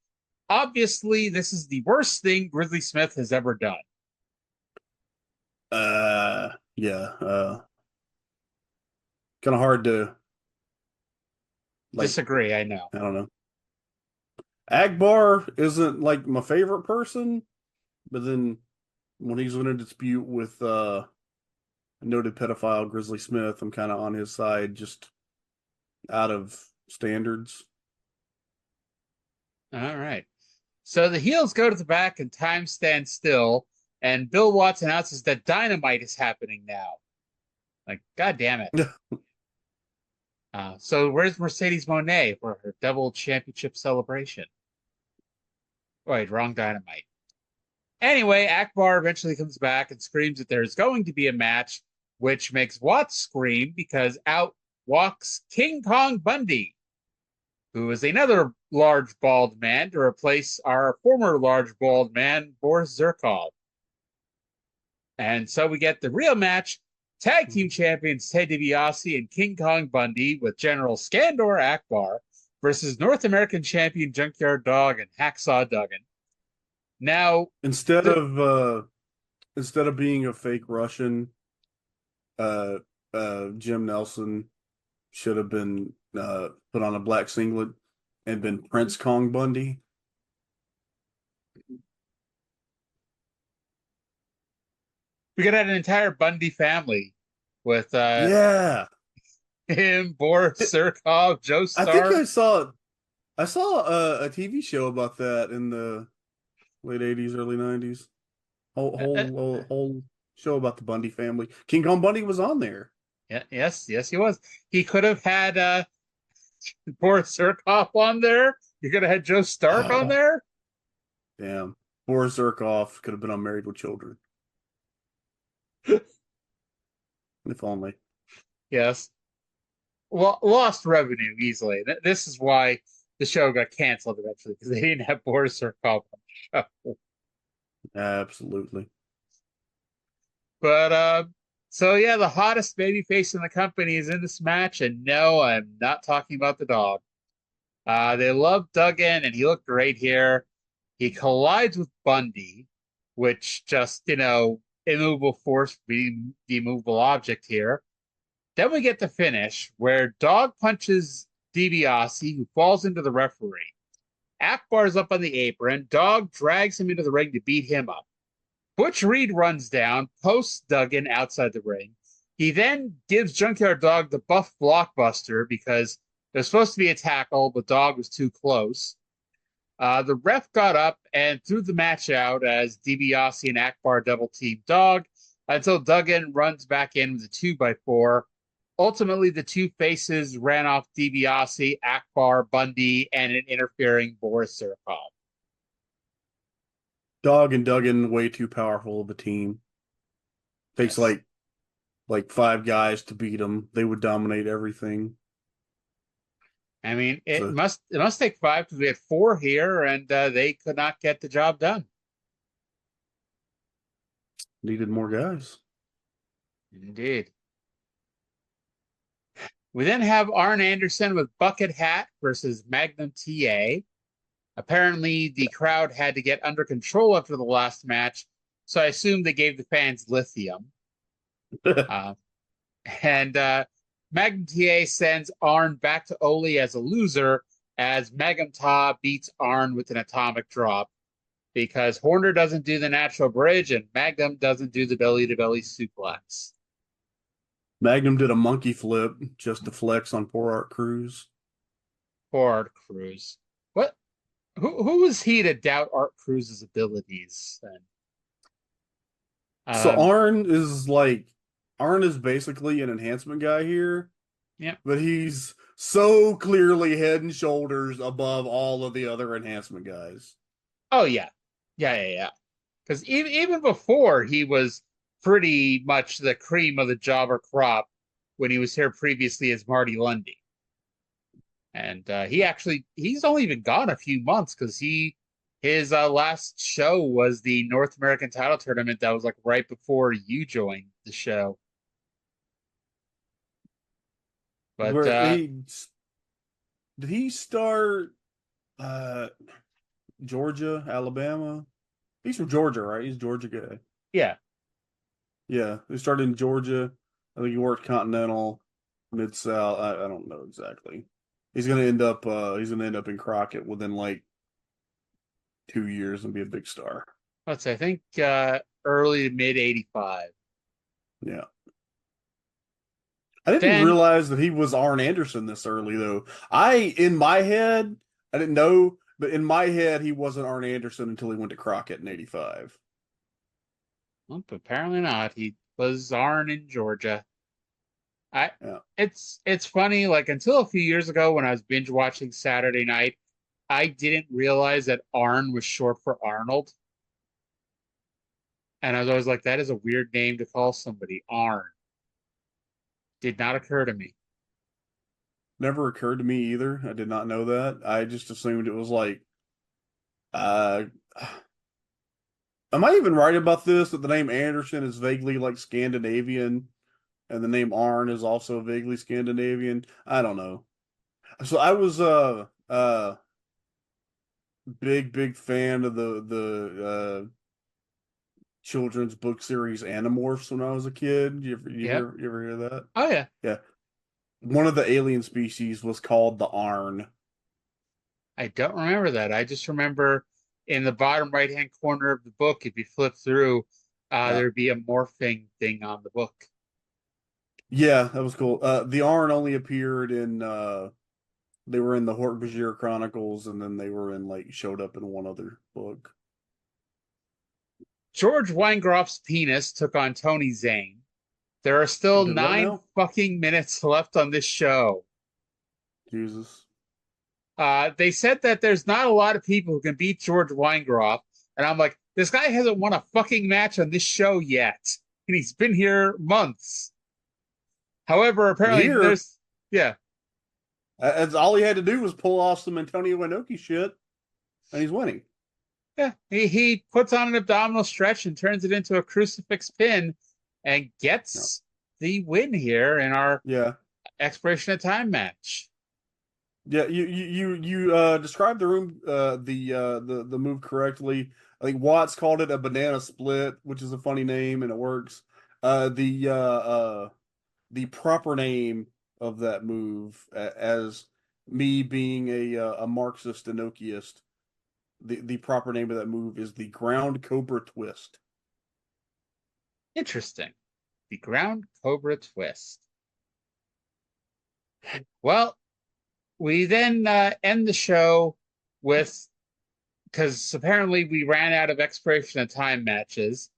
Speaker 4: Obviously, this is the worst thing Grizzly Smith has ever done.
Speaker 5: Yeah. Kind of hard to
Speaker 4: disagree, I know.
Speaker 5: I don't know. Akbar isn't like my favorite person, but then when he's in a dispute with a noted pedophile Grizzly Smith, I'm kind of on his side just out of standards.
Speaker 4: All right. So the heels go to the back and time stands still, and Bill Watts announces that Dynamite is happening now. Like, God damn it. So where's Mercedes Moné for her double championship celebration? Wait, wrong Dynamite. Anyway, Akbar eventually comes back and screams that there's going to be a match, which makes Watts scream because out walks King Kong Bundy, who is another large bald man to replace our former large bald man, Boris Zerkov. And so we get the real match, tag team champions Ted DiBiase and King Kong Bundy with General Skandor Akbar versus North American champion Junkyard Dog and Hacksaw Duggan. Now,
Speaker 5: instead of being a fake Russian, Jim Nelson should have been put on a black singlet and been Prince Kong Bundy.
Speaker 4: We could have an entire Bundy family with him, Boris Zerkov, Joe Stark.
Speaker 5: I think I saw a TV show about that in the late 80s, early 90s. Whole show about the Bundy family. King Kong Bundy was on there.
Speaker 4: Yeah, yes, he was. He could have had Boris Zerkov on there. You could have had Joe Stark on there.
Speaker 5: Damn. Boris Zerkov could have been on Married with Children. If only.
Speaker 4: Yes. Well, lost revenue easily. This is why the show got canceled eventually, because they didn't have Boris Zerkov on the show.
Speaker 5: Absolutely.
Speaker 4: But so yeah, the hottest babyface in the company is in this match, and no, I'm not talking about the dog. They love Duggan, and he looked great here. He collides with Bundy, which just, immovable force being the immovable object here. Then we get the finish where Dog punches DiBiase, who falls into the referee. Akbar's up on the apron. Dog drags him into the ring to beat him up. Butch Reed runs down, posts Duggan outside the ring. He then gives Junkyard Dog the buff blockbuster because there's supposed to be a tackle, but Dog was too close. The ref got up and threw the match out as DiBiase and Akbar double-teamed Dog until Duggan runs back in with a 2x4. Ultimately, the two faces ran off DiBiase, Akbar, Bundy, and an interfering Boris Zerkov.
Speaker 5: Dog and Duggan, way too powerful of a team. Takes like 5 guys to beat them. They would dominate everything.
Speaker 4: I mean, it must take 5 because we had 4 here, and they could not get the job done.
Speaker 5: Needed more guys.
Speaker 4: Indeed. We then have Arn Anderson with Bucket Hat versus Magnum TA. Apparently, the crowd had to get under control after the last match, so I assume they gave the fans lithium. Magnum TA sends Arn back to Oli as a loser as Magnum Ta beats Arn with an atomic drop because Horner doesn't do the natural bridge and Magnum doesn't do the belly-to-belly suplex.
Speaker 5: Magnum did a monkey flip just to flex on poor Art Cruz.
Speaker 4: Poor Art Cruz. What? Who is he to doubt Art Cruz's abilities then?
Speaker 5: So Arn is basically an enhancement guy here.
Speaker 4: Yeah.
Speaker 5: But he's so clearly head and shoulders above all of the other enhancement guys.
Speaker 4: Oh, yeah. Yeah. Because even before, he was pretty much the cream of the jobber crop when he was here previously as Marty Lundy. And he's only been gone a few months because his last show was the North American title tournament that was like right before you joined the show. But
Speaker 5: did he start Georgia, Alabama? He's from Georgia, right? He's a Georgia guy.
Speaker 4: Yeah.
Speaker 5: Yeah, he started in Georgia. I think he worked Continental, Mid-South. I don't know exactly. He's gonna end up in Crockett within like 2 years and be a big star.
Speaker 4: I think early to mid 85.
Speaker 5: Yeah. I didn't realize that he was Arn Anderson this early though. In my head, I didn't know, but in my head he wasn't Arn Anderson until he went to Crockett in 85.
Speaker 4: Well, apparently not. He was Arn in Georgia. It's funny, like until a few years ago when I was binge watching Saturday Night, I didn't realize that Arn was short for Arnold. And I was always like, that is a weird name to call somebody, Arn. Did not occur to me.
Speaker 5: Never occurred to me either. I did not know that. I just assumed it was like am I even right about this? That the name Anderson is vaguely like Scandinavian and the name Arn is also vaguely Scandinavian? I don't know. So I was big fan of the children's book series Animorphs when I was a kid. You ever hear that?
Speaker 4: Oh yeah.
Speaker 5: Yeah. One of the alien species was called the Arn.
Speaker 4: I don't remember that. I just remember in the bottom right-hand corner of the book, if you flip through, there'd be a morphing thing on the book.
Speaker 5: Yeah, that was cool. The Arn only appeared in they were in the Hork-Bajir Chronicles, and then they were showed up in one other book.
Speaker 4: George Weingroff's penis took on Tony Zane. There are still 9 fucking minutes left on this show.
Speaker 5: Jesus.
Speaker 4: They said that there's not a lot of people who can beat George Weingroff, and I'm like, this guy hasn't won a fucking match on this show yet, and he's been here months. However, apparently
Speaker 5: As all he had to do was pull off some Antonio Inoki shit, and he's winning.
Speaker 4: Yeah, he puts on an abdominal stretch and turns it into a crucifix pin, and gets the win here in our expiration of time match.
Speaker 5: Yeah, you described the move correctly. I think Watts called it a banana split, which is a funny name and it works. The proper name of that move, as me being a Marxist Inokiist, the proper name of that move is the ground cobra twist.
Speaker 4: Interesting. The ground cobra twist. Well, we then end the show with, because apparently we ran out of expiration of time matches,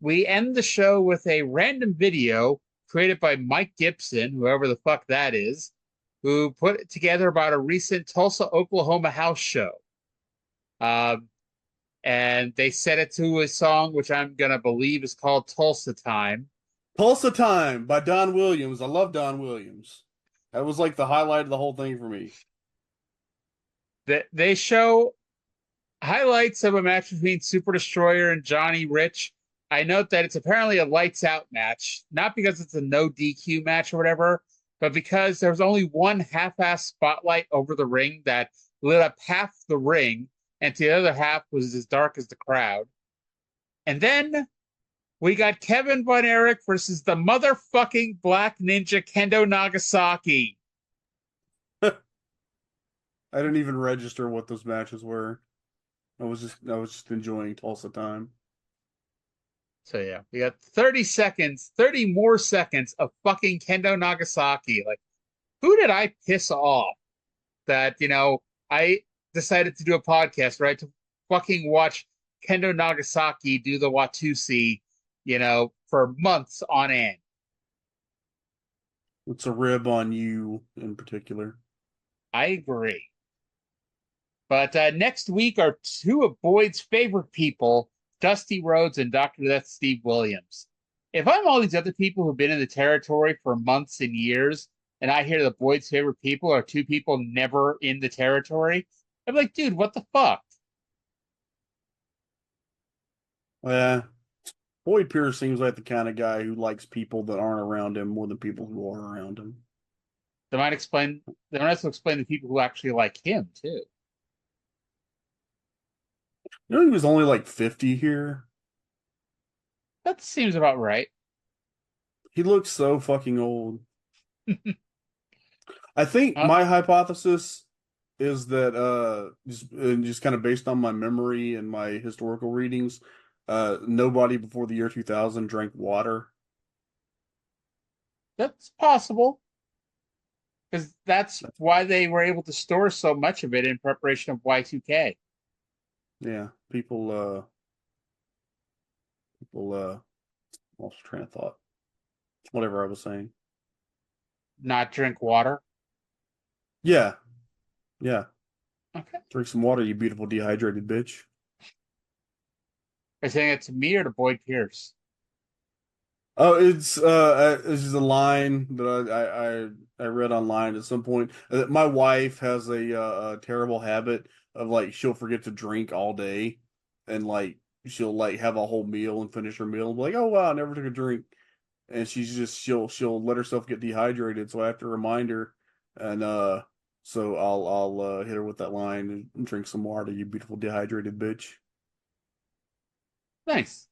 Speaker 4: we end the show with a random video created by Mike Gibson, whoever the fuck that is, who put it together about a recent Tulsa, Oklahoma house show. And they set it to a song which I'm going to believe is called Tulsa Time.
Speaker 5: Tulsa Time by Don Williams. I love Don Williams. That was like the highlight of the whole thing for me.
Speaker 4: They show highlights of a match between Super Destroyer and Johnny Rich. I note that it's apparently a lights out match, not because it's a no DQ match or whatever, but because there was only one half-ass spotlight over the ring that lit up half the ring, and the other half was as dark as the crowd. And then we got Kevin Von Erich versus the motherfucking Black Ninja Kendo Nagasaki.
Speaker 5: I didn't even register what those matches were. I was just enjoying Tulsa Time.
Speaker 4: So yeah, we got 30 more seconds of fucking Kendo Nagasaki. Like, who did I piss off that, I decided to do a podcast, right? To fucking watch Kendo Nagasaki do the Watusi, for months on end.
Speaker 5: It's a rib on you in particular.
Speaker 4: I agree. But next week are two of Boyd's favorite people, Dusty Rhodes and Dr. Death Steve Williams. If I'm all these other people who've been in the territory for months and years, and I hear that Boyd's favorite people are two people never in the territory, I'm like, dude, what the fuck?
Speaker 5: Yeah. Boyd Pierce seems like the kind of guy who likes people that aren't around him more than people who are around him.
Speaker 4: They might also explain the people who actually like him, too.
Speaker 5: You know, he was only like 50 here.
Speaker 4: That seems about right.
Speaker 5: He looks so fucking old. I think my hypothesis is that just kind of based on my memory and my historical readings, nobody before the year 2000 drank water.
Speaker 4: That's possible. Because that's why they were able to store so much of it in preparation of Y2K.
Speaker 5: Yeah, people lost train of thought. Whatever I was saying.
Speaker 4: Not drink water?
Speaker 5: Yeah. Yeah.
Speaker 4: Okay.
Speaker 5: Drink some water, you beautiful dehydrated bitch.
Speaker 4: Are you saying it to me or to Boyd Pierce?
Speaker 5: Oh, it's just a line that I read online at some point. My wife has a terrible habit of like she'll forget to drink all day, and like she'll like have a whole meal and finish her meal and be like, oh wow, I never took a drink, and she'll let herself get dehydrated. So I have to remind her, and so I'll hit her with that line and drink some water, you beautiful dehydrated bitch.
Speaker 4: Nice.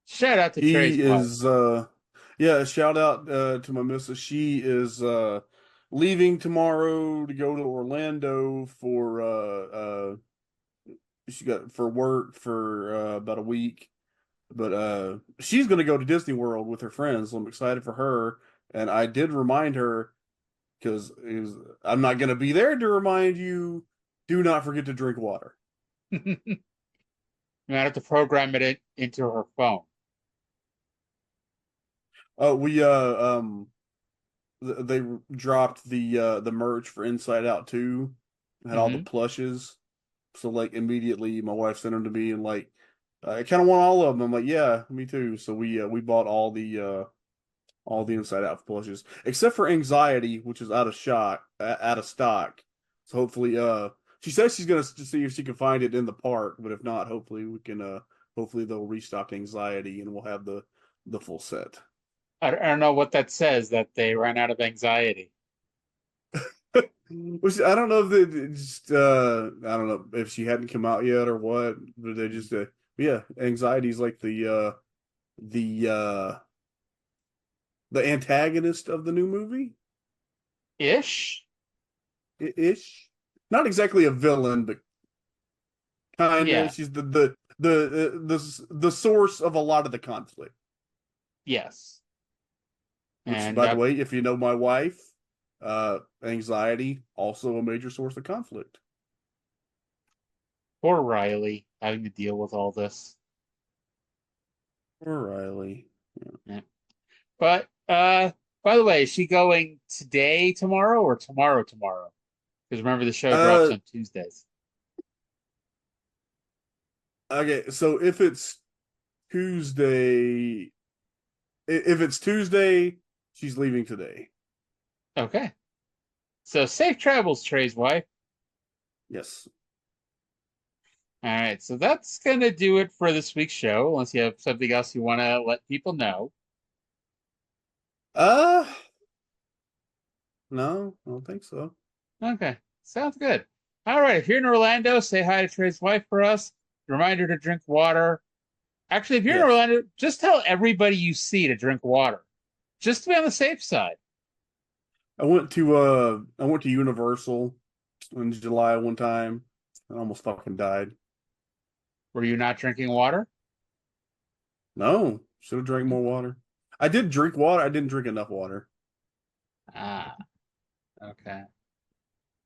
Speaker 4: Shout out to Trae's wife.
Speaker 5: Yeah, shout out to my missus. She is leaving tomorrow to go to Orlando for she got for work for about a week. But she's gonna go to Disney World with her friends, so I'm excited for her. And I did remind her because I'm not gonna be there to remind you, do not forget to drink water.
Speaker 4: You might have to program it into her phone.
Speaker 5: They dropped the merch for Inside Out 2. Had all the plushes. So like immediately my wife sent them to me and like I kind of want all of them. I'm like, yeah, me too. So we bought all the Inside Out plushes except for Anxiety, which is out of stock. So hopefully she says she's gonna see if she can find it in the park, but if not, hopefully we can hopefully they'll restock Anxiety and we'll have the full set.
Speaker 4: I don't know what that says, that they ran out of Anxiety.
Speaker 5: Which I don't know if they just I don't know if she hadn't come out yet or what, but they just yeah, Anxiety is like the antagonist of the new movie.
Speaker 4: Ish.
Speaker 5: Not exactly a villain, but kind of.
Speaker 4: Yeah.
Speaker 5: She's the source of a lot of the conflict.
Speaker 4: Yes.
Speaker 5: Which, by the way, if you know my wife, Anxiety also a major source of conflict.
Speaker 4: Poor Riley having to deal with all this.
Speaker 5: Poor Riley.
Speaker 4: Yeah. But by the way, is she going today, tomorrow, or tomorrow? Because remember, the show drops on Tuesdays.
Speaker 5: Okay, so if it's Tuesday, she's leaving today.
Speaker 4: Okay. So safe travels, Trae's wife.
Speaker 5: Yes.
Speaker 4: All right, so that's going to do it for this week's show, unless you have something else you want to let people know.
Speaker 5: No, I don't think so.
Speaker 4: Okay, sounds good. All right, if you're in Orlando, say hi to Trae's wife for us. Reminder to drink water. Actually, if you're in Orlando, just tell everybody you see to drink water, just to be on the safe side.
Speaker 5: I went to Universal in July one time and almost fucking died.
Speaker 4: Were you not drinking water?
Speaker 5: No, should have drank more water. I did drink water. I didn't drink enough water.
Speaker 4: Ah, okay.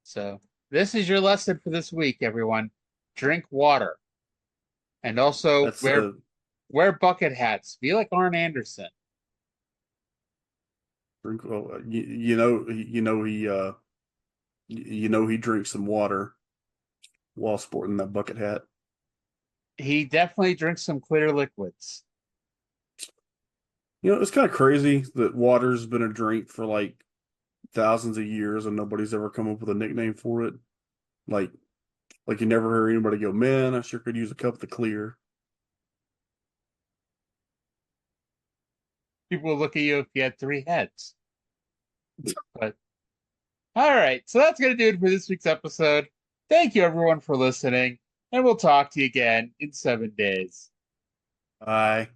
Speaker 4: So this is your lesson for this week, everyone. Drink water. And also wear bucket hats. Be like Arn Anderson.
Speaker 5: Drink. Well, he drinks some water. while sporting that bucket hat.
Speaker 4: He definitely drinks some clear liquids.
Speaker 5: You know, it's kind of crazy that water's been a drink for like thousands of years and nobody's ever come up with a nickname for it. Like you never hear anybody go, man, I sure could use a cup of the clear.
Speaker 4: People will look at you if you had 3 heads. But all right, so that's going to do it for this week's episode. Thank you, everyone, for listening, and we'll talk to you again in 7 days.
Speaker 5: Bye.